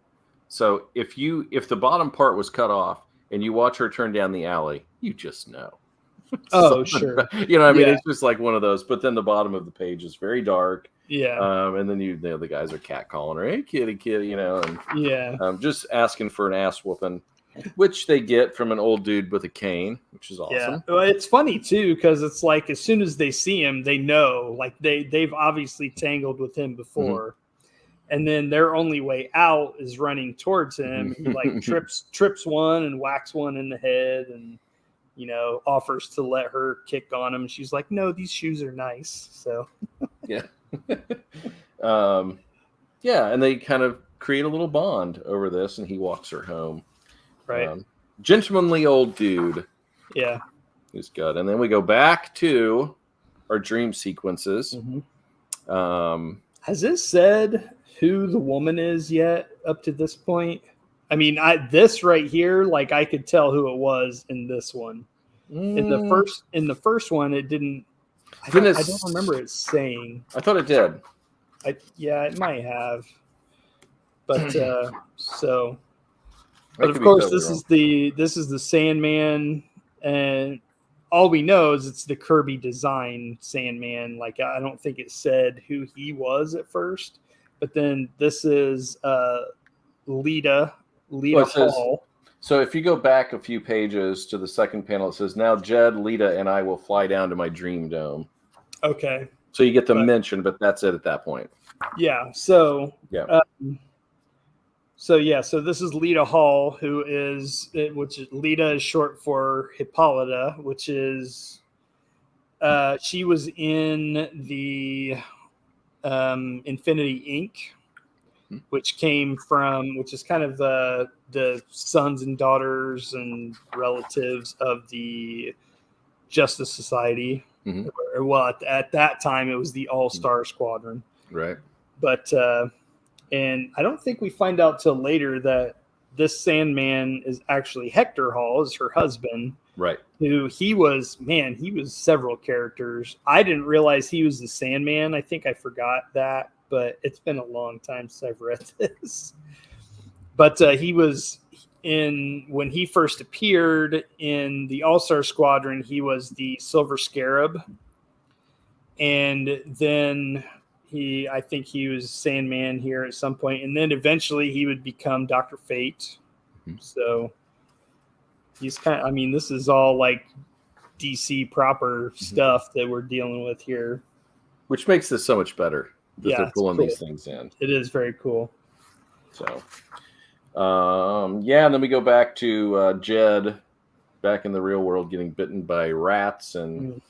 So if the bottom part was cut off and you watch her turn down the alley, you just know. Oh, sure. You know what I mean? It's just like one of those. But then the bottom of the page is very dark. Yeah. And then the guys are catcalling her, hey, kitty, you know, and yeah. just asking for an ass whooping, which they get from an old dude with a cane, which is awesome. Yeah. Well, it's funny too, because it's like as soon as they see him, they know, like they've obviously tangled with him before. And then their only way out is running towards him. He like trips one and whacks one in the head, and you know, offers to let her kick on him. She's like, "No, these shoes are nice." So yeah, and they kind of create a little bond over this, and he walks her home. Right, gentlemanly old dude. Yeah, who's good. And then we go back to our dream sequences. Has it said who the woman is yet up to this point? I mean, this right here, like I could tell who it was in this one. In the first one, it didn't. I don't remember it saying. I thought it did. Yeah, it might have. But but of course, this is the Sandman, and all we know is it's the Kirby design Sandman. Like I don't think it said who he was at first, but then this is Lita Hall. So if you go back a few pages to the second panel, it says, "Now Jed, Lita, and I will fly down to my dream dome." Okay. So you get the mention, but that's it at that point. Yeah. So yeah. So this is Lita Hall, which is Lita is short for Hippolyta, which is she was in the Infinity Inc., which is kind of the sons and daughters and relatives of the Justice Society. Well, at that time, it was the All-Star Squadron. Right. But and I don't think we find out till later that this Sandman is actually Hector Hall, is her husband. Right. Who he was several characters. I didn't realize he was the Sandman. I think I forgot that, but it's been a long time since I've read this. But he was when he first appeared in the All-Star Squadron, he was the Silver Scarab. And then I think he was Sandman here at some point. And then eventually he would become Dr. Fate. So he's this is all like DC proper stuff that we're dealing with here. Which makes this so much better that they're pulling these things in. It is very cool. So, and then we go back to Jed back in the real world getting bitten by rats, and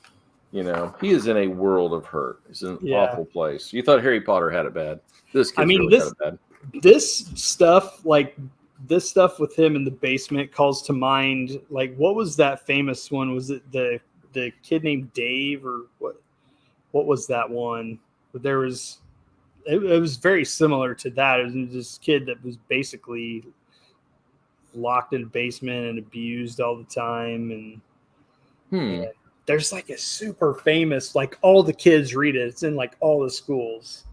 you know, he is in a world of hurt. It's an awful place. You thought Harry Potter had it bad. This kid really had it bad. This stuff with him in the basement calls to mind, like, what was that famous one? Was it the kid named Dave, or what was that one? There was it was very similar to that. It was this kid that was basically locked in a basement and abused all the time, and there's like a super famous, like all the kids read it. It's in like all the schools.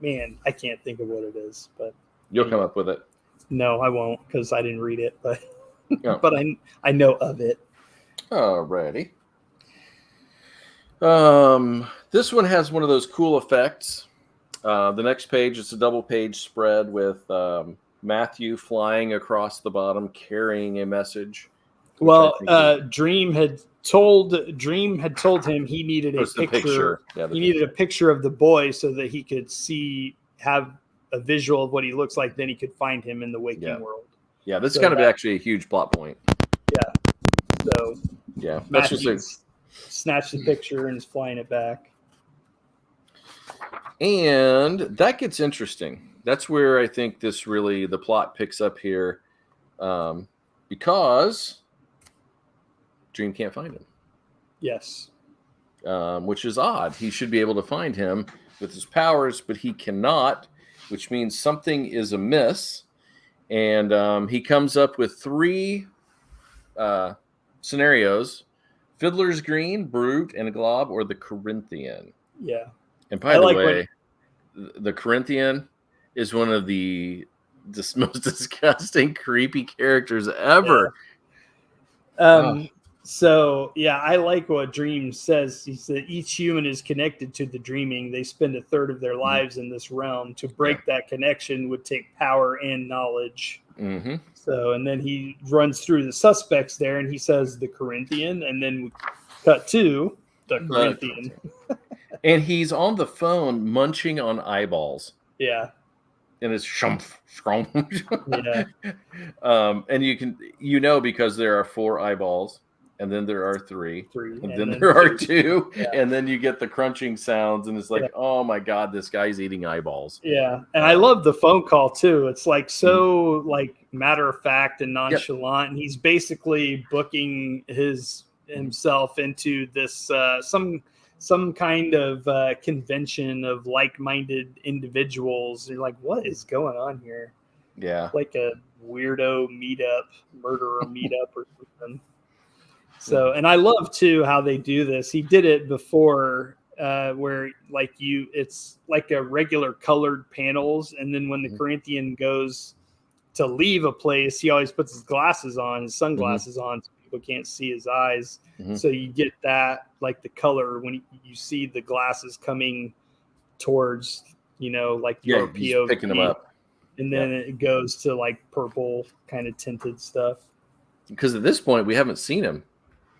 Man, I can't think of what it is, but you'll come up with it. No, I won't, because I didn't read it, but but I know of it. Alrighty. This one has one of those cool effects. The next page is a double page spread with Matthew flying across the bottom carrying a message. Well, Dream had told him he needed a picture. He needed a picture of the boy so that he could have a visual of what he looks like. Then he could find him in the waking world. Yeah, this is going to be actually a huge plot point. Yeah. So Matthew snatched the picture and is flying it back. And that gets interesting. That's where I think the plot picks up here, because Dream can't find him. Yes. Which is odd. He should be able to find him with his powers, but he cannot, which means something is amiss. And he comes up with 3 scenarios Fiddler's Green, Brute, and Glob, or the Corinthian. Yeah. And by the way, the Corinthian is one of the most disgusting, creepy characters ever. Yeah. So, yeah, I like what Dream says. He said each human is connected to the dreaming. They spend a third of their lives in this realm. To break that connection would take power and knowledge. Mm-hmm. So, and then he runs through the suspects there, and he says the Corinthian, and then we cut to the Corinthian. And he's on the phone munching on eyeballs. Yeah. And it's shump. Yeah. And you know, because there are 4 eyeballs, and then there are 3, and then there are 2, and then you get the crunching sounds, and it's like, oh my God, this guy's eating eyeballs. Yeah, and I love the phone call too. It's like so like matter of fact and nonchalant, and he's basically booking himself into this some kind of convention of like-minded individuals. You're like, what is going on here? Yeah, like a weirdo murderer meetup or something. So, and I love too how they do this. He did it before, where like it's like a regular colored panels, and then when the Corinthian goes to leave a place, he always puts his glasses on, his sunglasses on, so people can't see his eyes. So you get that like the color when you see the glasses coming towards, like your POV, picking them up, and then it goes to like purple kind of tinted stuff. Because at this point we haven't seen him.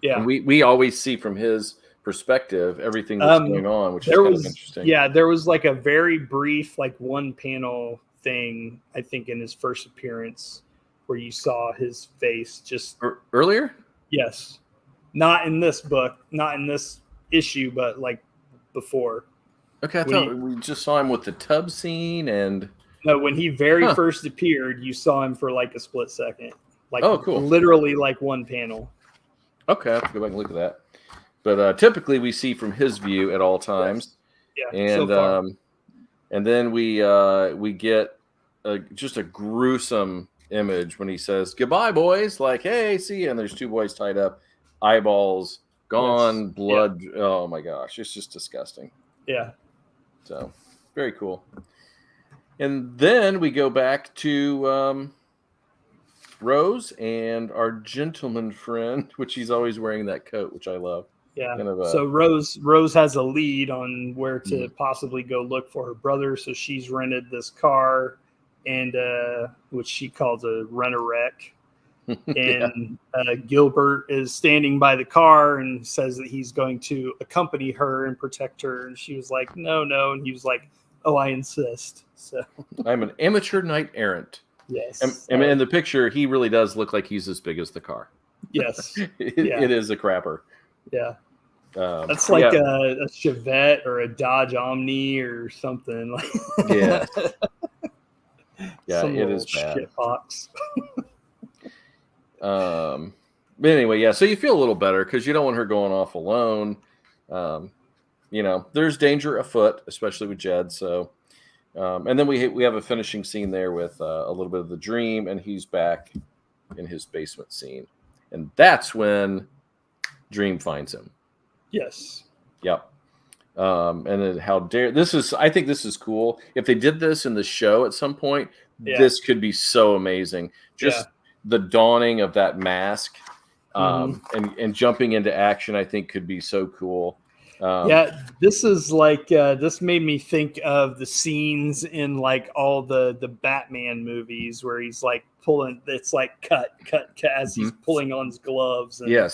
Yeah, and we always see from his perspective everything that's going on, which is kind of interesting. Yeah, there was like a very brief, like one panel thing, I think, in his first appearance where you saw his face just earlier. Yes, not in this book, not in this issue, but like before. Okay, I thought we just saw him with the tub scene, and no, when he very first appeared, you saw him for like a split second, like cool, literally like one panel. Okay, I have to go back and look at that. But typically we see from his view at all times. Yes. Yeah, and so far. And then we get just a gruesome image when he says goodbye, boys. Like, hey, see you. And there's 2 boys tied up, eyeballs gone, blood. Yeah. Oh my gosh, it's just disgusting. Yeah. So very cool. And then we go back to Rose and our gentleman friend, which he's always wearing that coat, which I love. Yeah. So Rose has a lead on where to possibly go look for her brother. So she's rented this car, and which she calls a rent-a-wreck. And Gilbert is standing by the car and says that he's going to accompany her and protect her. And she was like, no. And he was like, oh, I insist. So I'm an amateur knight errant. Yes. And in the picture, he really does look like he's as big as the car. Yes. It is a crapper. Yeah. That's like a Chevette or a Dodge Omni or something. Yeah. Yeah, some it is bad. Shit box. But anyway, yeah, so you feel a little better because you don't want her going off alone. There's danger afoot, especially with Jed. So, and then we have a finishing scene there with a little bit of the dream, and he's back in his basement scene, and that's when Dream finds him. Yes. Yep. And then I think this is cool. If they did this in the show at some point, this could be so amazing. Just the dawning of that mask, and jumping into action, I think could be so cool. This is like this made me think of the scenes in like all the Batman movies where he's like pulling. It's like cut as he's pulling on his gloves. And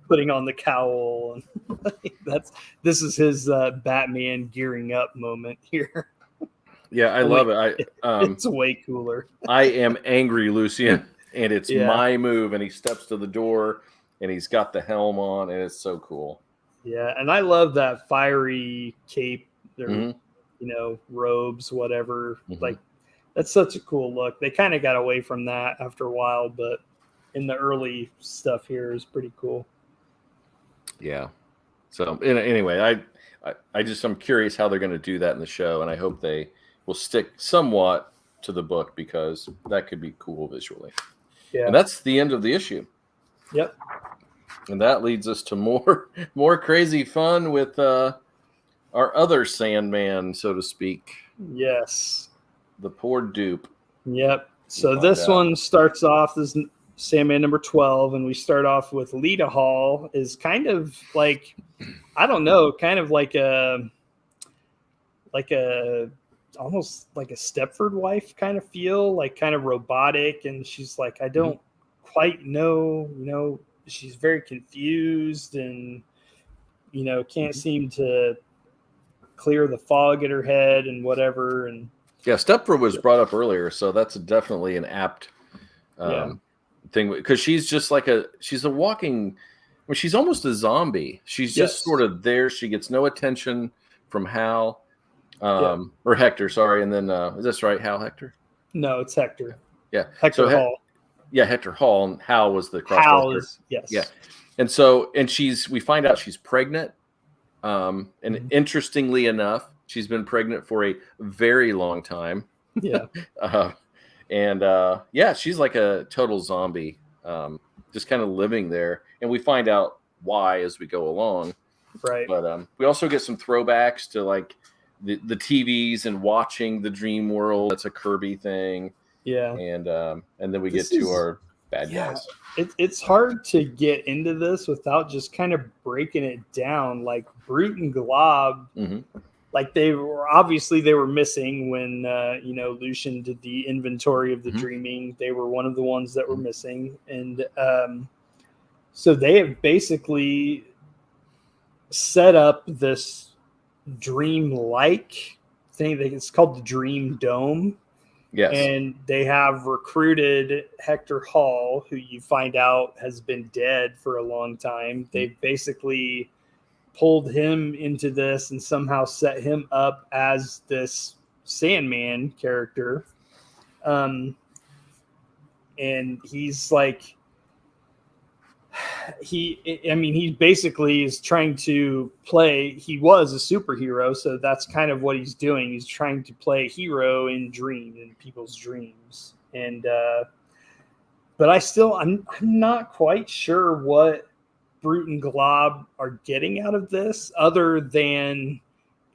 putting on the cowl. This is his Batman gearing up moment here. Yeah, I love it. It's way cooler. I am angry, Lucian, and it's my move. And he steps to the door, and he's got the helm on, and it's so cool. Yeah, and I love that fiery cape, or robes, whatever. Like, that's such a cool look. They kind of got away from that after a while, but in the early stuff here is pretty cool. Yeah. So anyway, I'm curious how they're going to do that in the show, and I hope they will stick somewhat to the book because that could be cool visually. Yeah. And that's the end of the issue. Yep. And that leads us to more crazy fun with our other Sandman, so to speak. Yes. The poor dupe. Yep. So this one starts off, this is Sandman number 12, and we start off with Lita Hall is kind of like, I don't know, kind of like a almost like a Stepford wife kind of feel, like kind of robotic. And she's like, I don't quite know, she's very confused and, can't seem to clear the fog in her head and whatever. And yeah, Stepford was brought up earlier, so that's definitely an apt thing, because she's just like she's a walking, well, she's almost a zombie. She's just sort of there. She gets no attention from Hal, or Hector, sorry. And then is this right, Hal, Hector? No, it's Hector. Yeah, Hector Hall. Yeah, Hector Hall, and Hal was the cross. Hal is, yes. Yeah, and we find out she's pregnant. And interestingly enough, she's been pregnant for a very long time. Yeah. She's like a total zombie, just kind of living there. And we find out why as we go along. Right. But we also get some throwbacks to like the TVs and watching the dream world. That's a Kirby thing. Yeah. And then we get to our bad guys. It's hard to get into this without just kind of breaking it down. Like Brute and Glob, like they were missing when Lucian did the inventory of the dreaming. They were one of the ones that were missing, and so they have basically set up this dream-like thing. It's called the Dream Dome. Yes. And they have recruited Hector Hall, who you find out has been dead for a long time. They basically pulled him into this and somehow set him up as this Sandman character. And he's like, he basically is trying to play. He was a superhero, so that's kind of what he's doing. He's trying to play a hero in people's dreams. And but I'm not quite sure what Brute and Glob are getting out of this, other than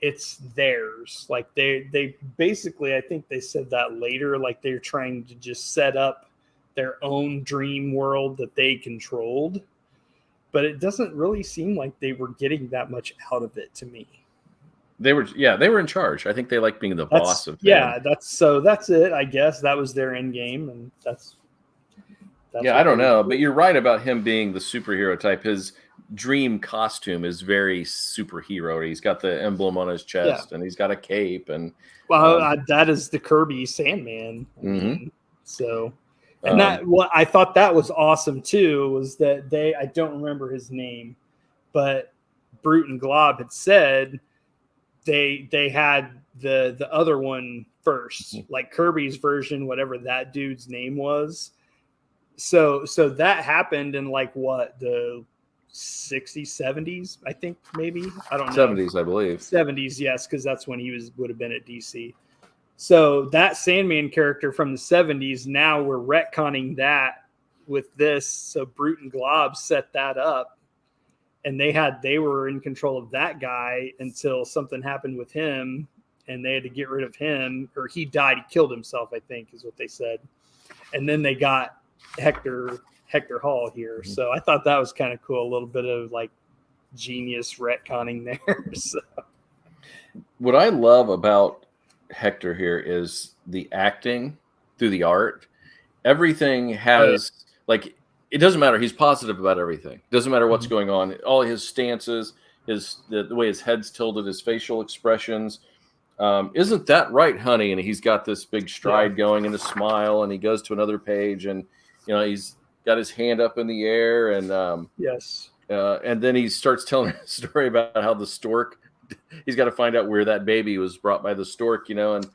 it's theirs. Like they basically, I think they said that later, like they're trying to just set up their own dream world that they controlled. But it doesn't really seem like they were getting that much out of it to me. They were in charge. I think they like being the boss of him. That's it. I guess that was their end game, and that's I don't know, but you're right about him being the superhero type. His dream costume is very superhero. He's got the emblem on his chest, and he's got a cape, and that is the Kirby Sandman. So. And what I thought that was awesome too was that I don't remember his name, but Brute and Glob had said they had the other one first, like Kirby's version, whatever that dude's name was. So that happened in like what, the 60s, 70s, I think, maybe, I don't know. 70s, I believe. 70s, yes, because that's when he would have been at DC. So that Sandman character from the 70s, now we're retconning that with this. So Brute and Glob set that up, and they were in control of that guy until something happened with him, and they had to get rid of him, or he died. He killed himself, I think, is what they said. And then they got Hector Hall here. So I thought that was kind of cool. A little bit of like genius retconning there. So. What I love about Hector here is the acting through the art. Everything has like, it doesn't matter. He's positive about everything. It doesn't matter what's going on. All his stances, the way his head's tilted, his facial expressions. Isn't that right, honey? And he's got this big stride going and a smile, and he goes to another page, and he's got his hand up in the air, and and then he starts telling a story about how the stork. He's got to find out where that baby was brought by the stork, and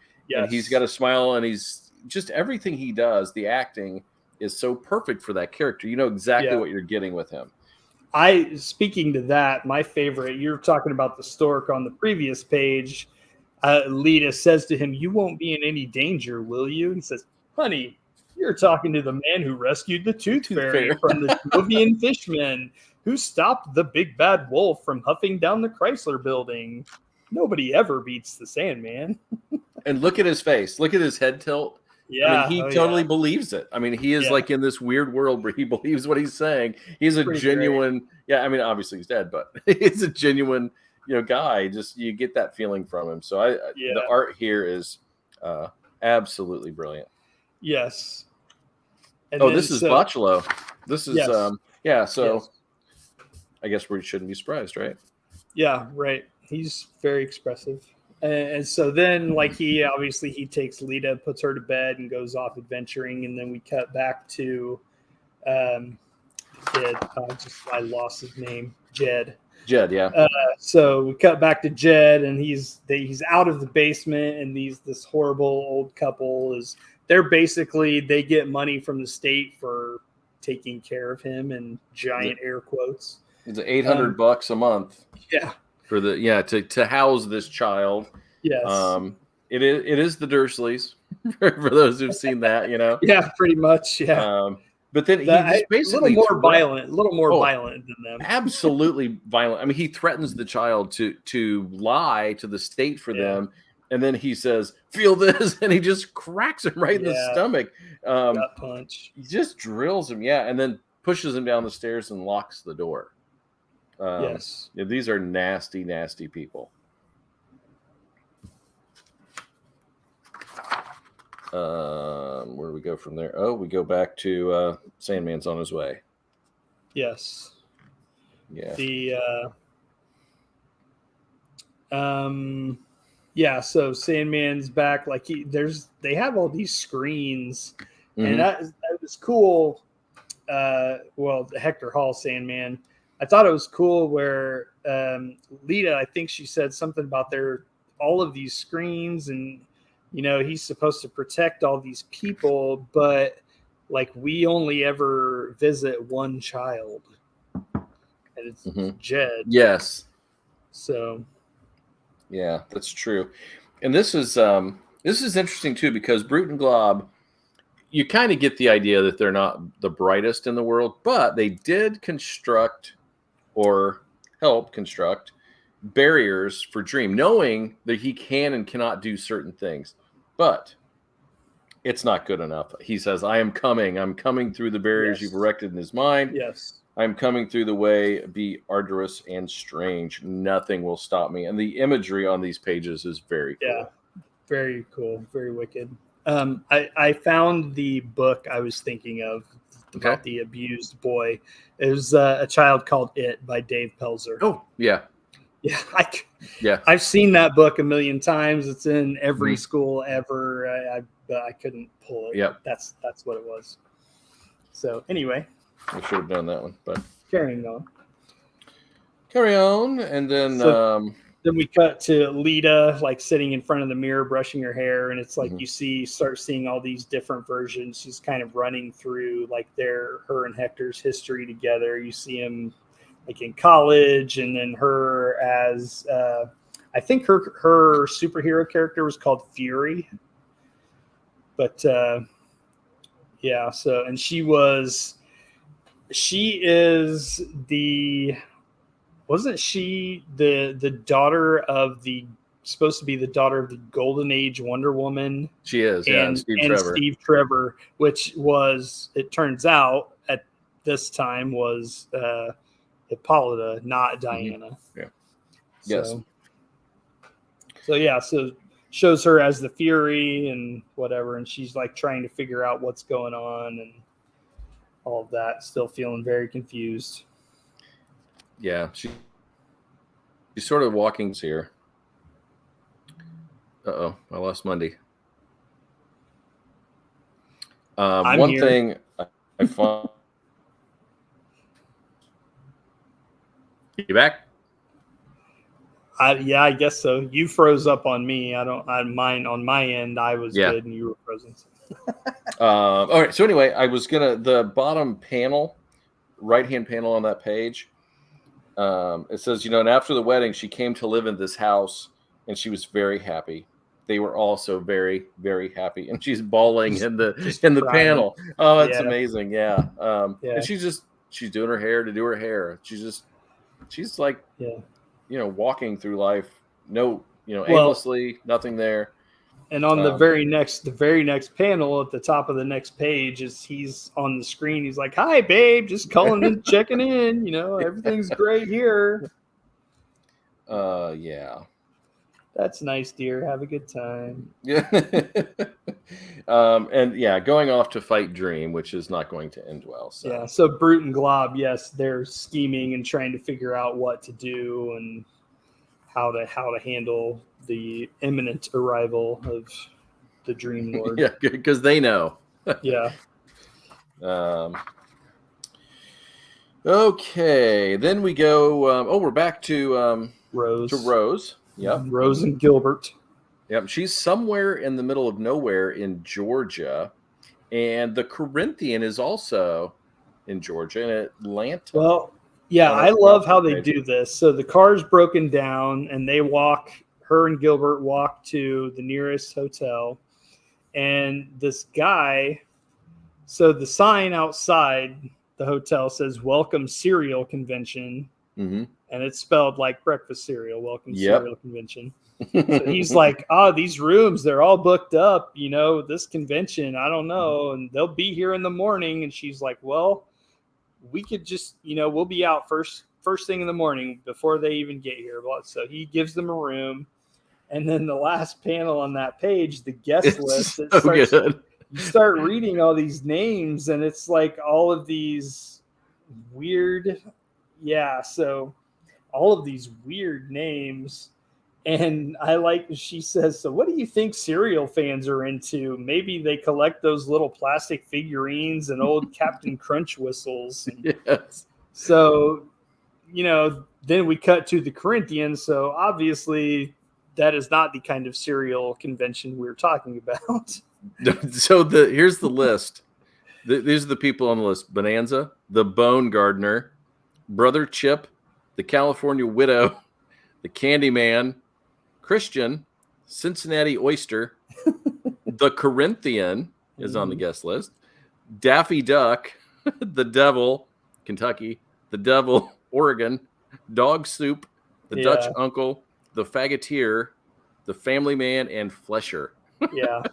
he's got a smile, and he's just everything he does. The acting is so perfect for that character. You know exactly what you're getting with him. Speaking to that, my favorite, you're talking about the stork on the previous page. Lita says to him, "You won't be in any danger, will you?" And he says, "Honey, You're talking to the man who rescued the Tooth Fairy Fairy. from the Jovian Fishmen, who stopped the big bad wolf from huffing down the Chrysler building. Nobody ever beats the Sandman. And look at his face. Look at his head tilt. I mean, Yeah. he Oh, totally yeah. believes it. I mean, he is Yeah. like in this weird world where he believes what he's saying. He's a Pretty genuine, yeah. I mean, obviously he's dead, but he's a genuine, guy. Just you get that feeling from him. So Yeah. the art here is absolutely brilliant. Yes. And Oh, then, this is Botchelo. This is Yes. yeah. So Yes. I guess we shouldn't be surprised, right? Yeah, right. He's very expressive. And so then, like, he takes Lita, puts her to bed, and goes off adventuring. And then we cut back to the kid. I lost his name, Jed. Jed, yeah. So we cut back to Jed, and he's out of the basement, and this horrible old couple they get money from the state for taking care of him, in giant air quotes. It's $800 a month. Yeah. For to house this child. Yes. It is the Dursleys for those who've seen that, Yeah, pretty much. Yeah. But then he's basically a little more violent than them. Absolutely violent. I mean, he threatens the child to lie to the state for them, and then he says, "Feel this," and he just cracks him right in the stomach. Gut punch. He just drills him, and then pushes him down the stairs and locks the door. Yes. Yeah, these are nasty, nasty people. Where do we go from there? Oh, we go back to Sandman's on his way. Yes. Yeah. So Sandman's back. Like they have all these screens, and that was cool. The Hector Hall Sandman. I thought it was cool where Lita, I think she said something about all of these screens, and he's supposed to protect all these people, but like we only ever visit one child, and it's Jed. Yes. So. Yeah, that's true, and this is interesting too, because Brute and Glob, you kind of get the idea that they're not the brightest in the world, but they did construct or help construct barriers for Dream, knowing that he can and cannot do certain things. But it's not good enough. He says, I am coming through the barriers you've erected in his mind. Yes. I'm coming through the way, be arduous and strange. Nothing will stop me. And the imagery on these pages is very cool. Yeah, very cool. Very wicked. I found the book I was thinking of about the abused boy. It was a child called It by Dave Pelzer. Oh, yeah. Yeah. I've seen that book a million times. It's in every school ever. I couldn't pull it. Yeah. That's what it was. So anyway. I should have done that one, but carrying on. And then then we cut to Lita like sitting in front of the mirror brushing her hair, and it's like you start seeing all these different versions. She's kind of running through like her and Hector's history together. You see him like in college, and then her as I think her superhero character was called Fury. But yeah, so and she is wasn't she the daughter of supposed to be the daughter of the Golden Age Wonder Woman? She is, and Steve Trevor, which was, it turns out at this time, was Hippolyta, not Diana. Yeah. Yes. So shows her as the Fury and whatever, and she's like trying to figure out what's going on and all of that, still feeling very confused. Yeah, she's sort of walking here. Uh-oh, I lost Mundy. One here. Thing I found. You back? Yeah, I guess so. You froze up on me. On my end, I was good and you were frozen. All right. So anyway, the bottom panel, right-hand panel on that page. It says, and after the wedding, she came to live in this house, and she was very happy. they were also very, very happy, and she's bawling in the crying. panel. Oh, it's Yeah. amazing. Yeah. Yeah. And she's doing her hair to do her hair. She's like, Yeah. walking through life, no, Well, aimlessly, nothing there. and on the Um, very next panel at the top of the next page is he's on the screen. He's like, "Hi, babe, just calling in, checking in. Everything's great here." yeah. That's nice, dear. Have a good time. Yeah. And yeah, going off to fight Dream, which is not going to end well. So Yeah. So Brute and Glob, yes, they're scheming and trying to figure out what to do and how to handle the imminent arrival of the Dream Lord. yeah, because they know. Yeah. Okay, then we go. We're back to Rose. Rose. Yep. Rose and Gilbert. Yep. She's somewhere in the middle of nowhere in Georgia, and the Corinthian is also in Georgia, in Atlanta. Well, yeah, I love how they do this. So the car's broken down, and her and Gilbert walk to the nearest hotel, and this guy. So the sign outside the hotel says "Welcome Cereal Convention," Mm-hmm. and it's spelled like breakfast cereal. Welcome Cereal Convention. So he's like, these rooms, they're all booked up, this convention, I don't know, and they'll be here in the morning. And she's like, well, we could just, we'll be out first thing in the morning before they even get here. So he gives them a room. And then the last panel on that page, the guest list, you start reading all these names, and it's like all of these weird, so all of these weird names. And I like, she says, so what do you think cereal fans are into? Maybe they collect those little plastic figurines and old Captain Crunch whistles. Yes. So, then we cut to the Corinthians. So obviously that is not the kind of cereal convention we're talking about. So here's the list. These are the people on the list: Bonanza, the Bone Gardener, Brother Chip, the California Widow, the Candyman, Christian, Cincinnati Oyster, the Corinthian is on the guest list, Daffy Duck, the Devil, Kentucky, the Devil, Oregon, Dog Soup, the Dutch Uncle, the Faggoteer, the Family Man, and Flesher. Yeah.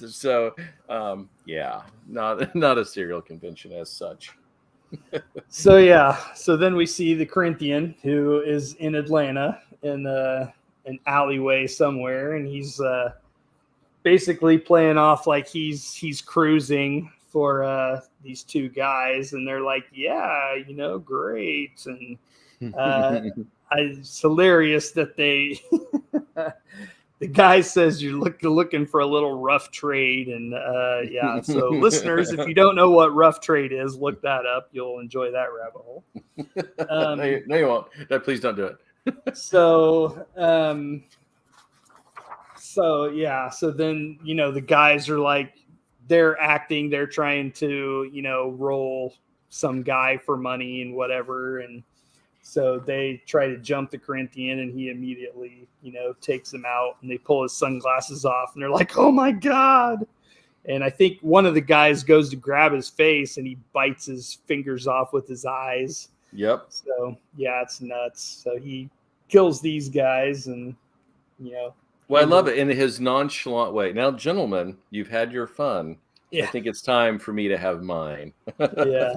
So, not a cereal convention as such. So then we see the Corinthian, who is in Atlanta in an alleyway somewhere, and he's basically playing off like he's cruising for these two guys, and they're like, yeah, great. And it's hilarious that they the guy says you're looking for a little rough trade. And so listeners, if you don't know what rough trade is, look that up. You'll enjoy that rabbit hole. No, you won't. No, please don't do it. So then, the guys are like, they're acting, they're trying to, roll some guy for money and whatever. And so they try to jump the Corinthian, and he immediately, takes them out, and they pull his sunglasses off, and they're like, oh my God. And I think one of the guys goes to grab his face, and he bites his fingers off with his eyes. Yep. So it's nuts. So he kills these guys, and Well, I love it in his nonchalant way. Now, gentlemen, you've had your fun. Yeah. I think it's time for me to have mine. Yeah.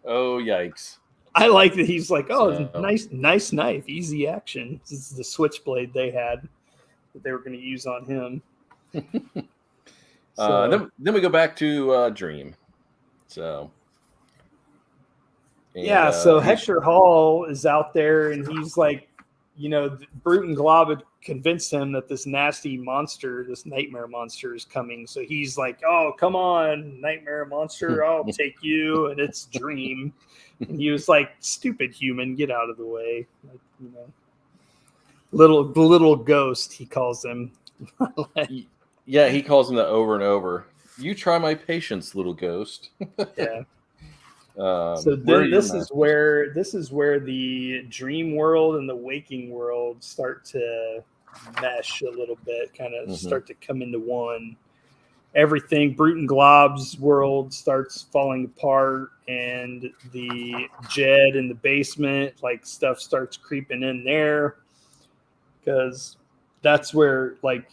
Oh, yikes. I like that he's like, nice knife, easy action. This is the switchblade they had that they were going to use on him. Then we go back to Dream. So. And, so Hector Hall is out there, and he's like, Brute and Glob had convinced him that this nasty monster, this nightmare monster, is coming. So he's like, oh, come on, nightmare monster, I'll take you. And it's Dream. And he was like, stupid human, get out of the way. Like, little ghost, he calls him. Yeah, he calls him that over and over. You try my patience, little ghost. Yeah. So then this is where the dream world and the waking world start to mesh a little bit, kind of Mhm. start to come into one. Everything, Brute and Glob's world starts falling apart, and the Jed in the basement, like stuff starts creeping in there, because that's where like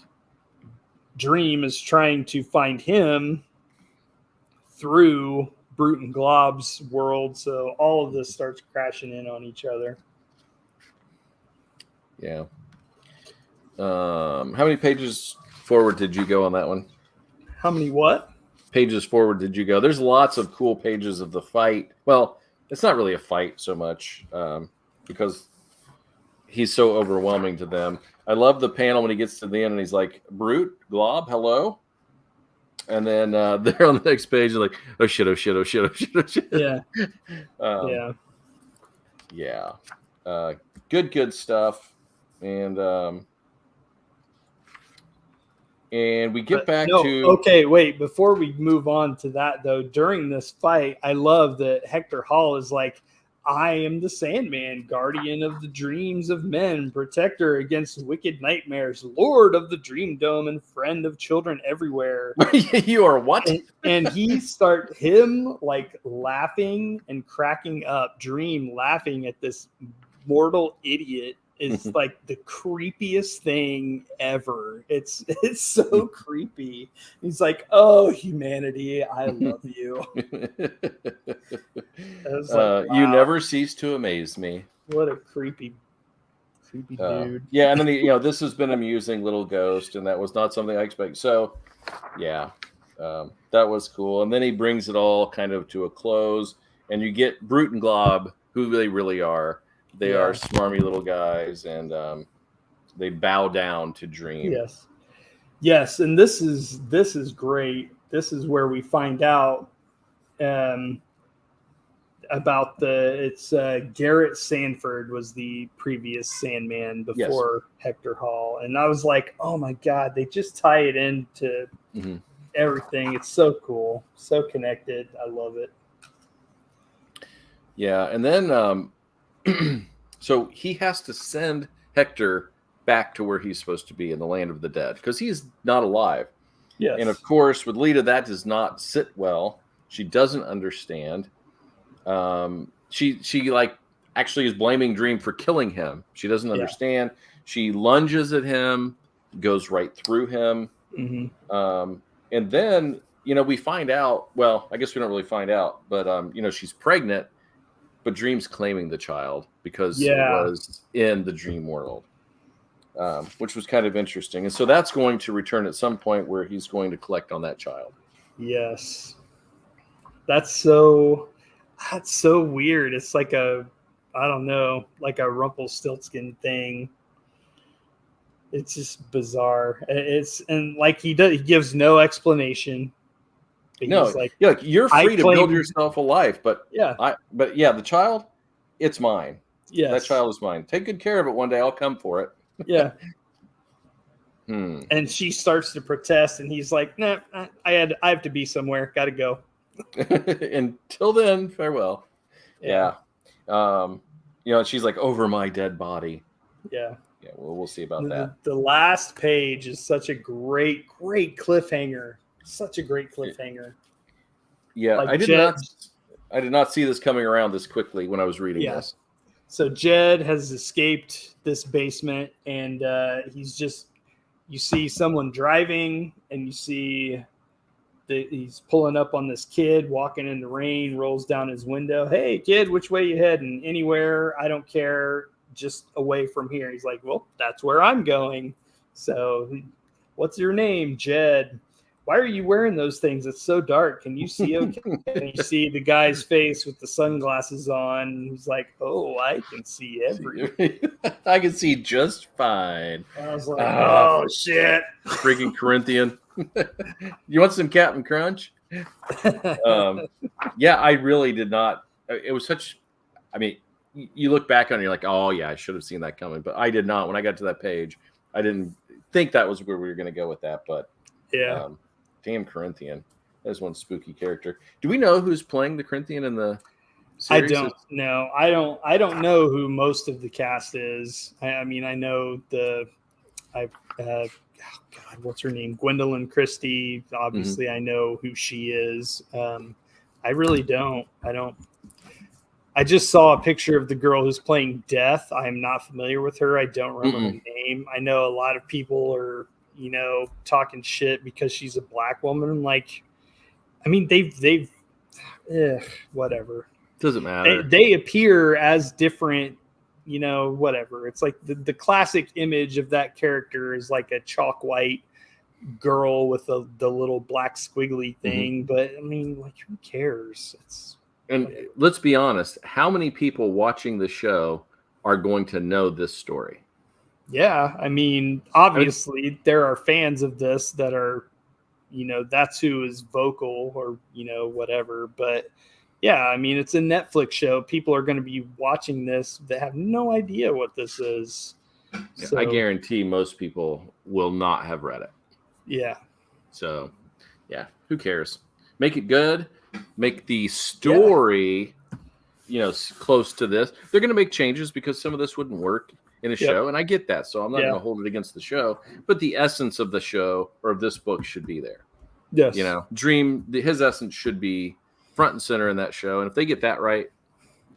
Dream is trying to find him through Brute and Glob's world. So all of this starts crashing in on each other. Yeah. How many pages forward did you go on that one? How many what? Pages forward did you go? There's lots of cool pages of the fight. Well, it's not really a fight so much because he's so overwhelming to them. I love the panel when he gets to the end and he's like, Brute, Glob, hello? And then they're on the next page, they're like, oh shit, oh shit, oh shit, oh shit, oh shit. Yeah. Yeah. Yeah. Good stuff. And we get back to... Okay, wait. Before we move on to that, though, during this fight, I love that Hector Hall is like, I am the Sandman, guardian of the dreams of men, protector against wicked nightmares, lord of the Dream Dome, and friend of children everywhere. You are what? And he start him like laughing and cracking up. Dream laughing at this mortal idiot is like the creepiest thing ever. It's so creepy. He's like, "Oh, humanity, I love you." Like, wow. You never cease to amaze me. What a creepy dude. Yeah, and then this has been amusing, little ghost, and that was not something I expected. So, yeah, that was cool. And then he brings it all kind of to a close, and you get Brute and Glob, who they really are. They are smarmy little guys, and they bow down to Dream. Yes, and this is great. This is where we find out about Garrett Sanford was the previous Sandman before Hector Hall, and I was like, oh my god, they just tie it into everything. It's so cool, so connected. I love it. Yeah, and then so he has to send Hector back to where he's supposed to be in the land of the dead because he's not alive. Yes. And of course, with Lita, that does not sit well. She doesn't understand. She like actually is blaming Dream for killing him. She doesn't understand. She lunges at him, goes right through him. And then, we find out, well, I guess we don't really find out, but, she's pregnant, but Dream's claiming the child because it was in the dream world, which was kind of interesting. And so that's going to return at some point where he's going to collect on that child. Yes. That's so weird. It's like I don't know, like a Rumpelstiltskin thing. It's just bizarre. And like he gives no explanation. No, like, you're free to build yourself a life, but the child, it's mine. Yes, that child is mine. Take good care of it. One day I'll come for it. Yeah. And she starts to protest, and he's like, "Nah, I have to be somewhere. Got to go." Until then, farewell. Yeah. And she's like, over my dead body. Yeah. Yeah. Well, we'll see about that. The last page is such a great cliffhanger. Such a great cliffhanger. Yeah, like I did not see this coming around this quickly when I was reading this. So Jed has escaped this basement, and you see someone driving, and you see he's pulling up on this kid walking in the rain, rolls down his window. Hey, kid, which way you heading? Anywhere. I don't care. Just away from here. He's like, well, that's where I'm going. So what's your name? Jed. Why are you wearing those things? It's so dark. Can you see okay? And you see the guy's face with the sunglasses on. He's like, oh, I can see everything. I can see just fine. I was like, oh, shit. Freaking Corinthian. You want some Captain Crunch? I really did not. It was such, you look back on it and you're like, oh, yeah, I should have seen that coming. But I did not. When I got to that page, I didn't think that was where we were going to go with that. But damn Corinthian. That's one spooky character. Do we know who's playing the Corinthian in the series? I don't know. I don't know who most of the cast is. I know oh God, what's her name? Gwendolyn Christie. Obviously, I know who she is. I really don't. I just saw a picture of the girl who's playing Death. I am not familiar with her. I don't remember her name. I know a lot of people are, talking shit because she's a black woman. Like, I mean, they've whatever. Doesn't matter. They appear as different, whatever. It's like the classic image of that character is like a chalk white girl with the little black squiggly thing. But I mean, like, who cares? And let's be honest, how many people watching the show are going to know this story? Yeah, I mean, obviously there are fans of this that are, that's who is vocal or, whatever. But yeah, I mean, it's a Netflix show. People are going to be watching this that have no idea what this is. So, I guarantee most people will not have read it. Yeah. So, yeah, who cares? Make it good. Make the story, close to this. They're going to make changes because some of this wouldn't work in a show, and I get that. So I'm not going to hold it against the show. But the essence of the show or of this book should be there. Yes. Dream, his essence should be front and center in that show. And if they get that right,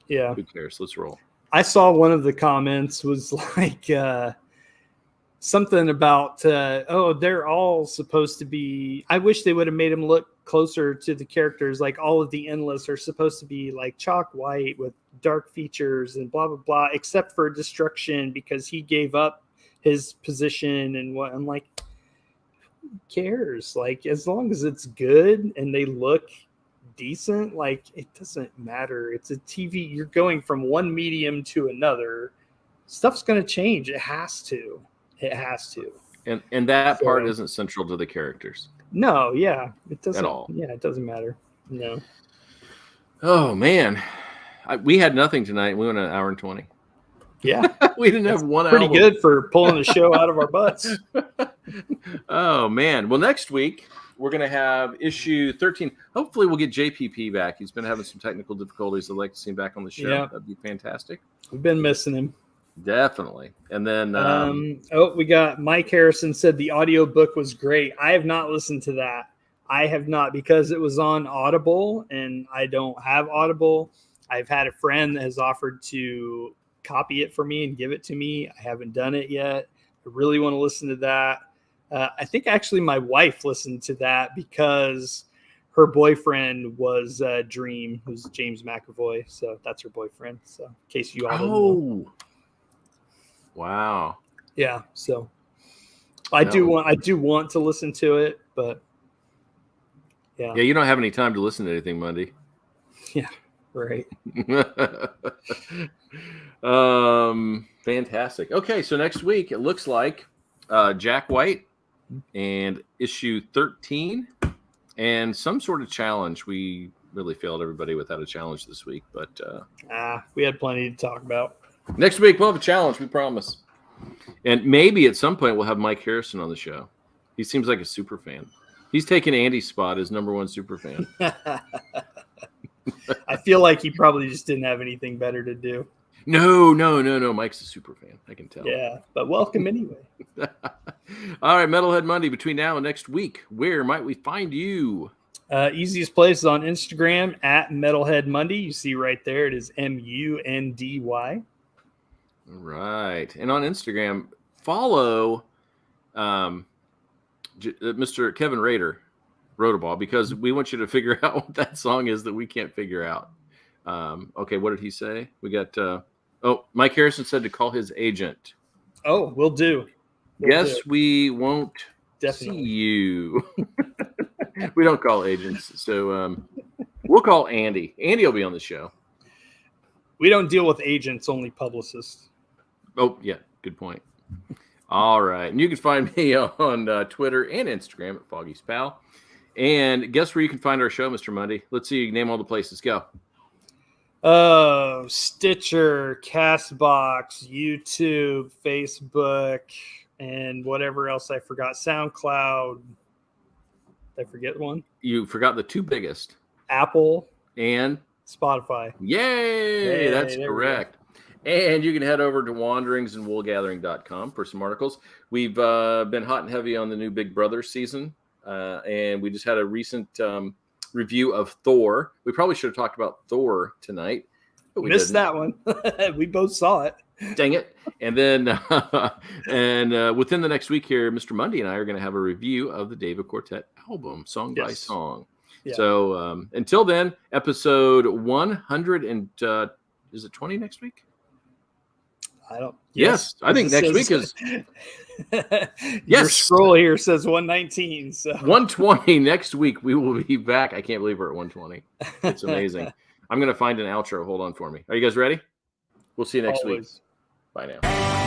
who cares? Let's roll. I saw one of the comments was like something about, they're all supposed to be. I wish they would have made him look closer to the characters. Like all of the Endless are supposed to be like chalk white with dark features and blah, blah, blah, except for Destruction because he gave up his position and what. I'm like, who cares? Like, as long as it's good and they look decent, like, it doesn't matter. It's a TV. You're going from one medium to another. Stuff's going to change. It has to. And that part isn't central to the characters. No, yeah. It doesn't. At all. Yeah, it doesn't matter. No. Oh, man. We had nothing tonight. We went an hour and 20. Yeah. We didn't have one pretty album. Good for pulling the show out of our butts. Oh, man. Well, next week, we're going to have issue 13. Hopefully, we'll get JPP back. He's been having some technical difficulties. I'd like to see him back on the show. Yeah. That'd be fantastic. We've been missing him. Definitely. And then we got Mike Harrison said the audiobook was great. I have not listened to that. I have not, because it was on Audible and I don't have Audible. I've had a friend that has offered to copy it for me and give it to me. I haven't done it yet. I really want to listen to that. I think actually my wife listened to that because her boyfriend was Dream, who's James McAvoy. So that's her boyfriend. So in case you all don't know. Wow. Yeah. So I do want to listen to it, but yeah. Yeah, you don't have any time to listen to anything, Mundy. Yeah, right. Fantastic. Okay, so next week it looks like Jack White and issue 13 and some sort of challenge. We really failed everybody without a challenge this week, but we had plenty to talk about. Next week we'll have a challenge, we promise. And maybe at some point we'll have Mike Harrison on the show. He seems like a super fan. He's taken Andy's spot as number one super fan. I feel like he probably just didn't have anything better to do. No. Mike's a super fan. I can tell. Yeah, but welcome anyway. All right, Metalhead Monday. Between now and next week, where might we find you? Easiest place is on Instagram at Metalhead Mundy. You see right there, it is Mundy. Right. And on Instagram, follow Mr. Kevin Rader, Rotoball, because we want you to figure out what that song is that we can't figure out. Okay, what did he say? We got, Mike Harrison said to call his agent. Oh, will do. We won't see you. We don't call agents. So we'll call Andy. Andy will be on the show. We don't deal with agents, only publicists. Oh, yeah. Good point. All right. And you can find me on Twitter and Instagram at Foggy's Pal. And guess where you can find our show, Mr. Mundy? Let's see. Name all the places. Go. Stitcher, Castbox, YouTube, Facebook, and whatever else I forgot. SoundCloud. Did I forget one? You forgot the two biggest. Apple and Spotify. Yay! That's correct. And you can head over to wanderingsandwoolgathering.com for some articles. We've been hot and heavy on the new Big Brother season, and we just had a recent review of Thor. We probably should have talked about Thor tonight, but we Missed didn't. that one. We both saw it. Dang it. And then within the next week here, Mr. Mundy and I are going to have a review of the David Quartet album, song by song. Yeah. So until then, episode 100 and is it 20 next week? I don't. Yes, I think next week is. Your scroll here says 119. So 120 next week. We will be back. I can't believe we're at 120. It's amazing. I'm going to find an outro. Hold on for me. Are you guys ready? We'll see you next week. Bye now.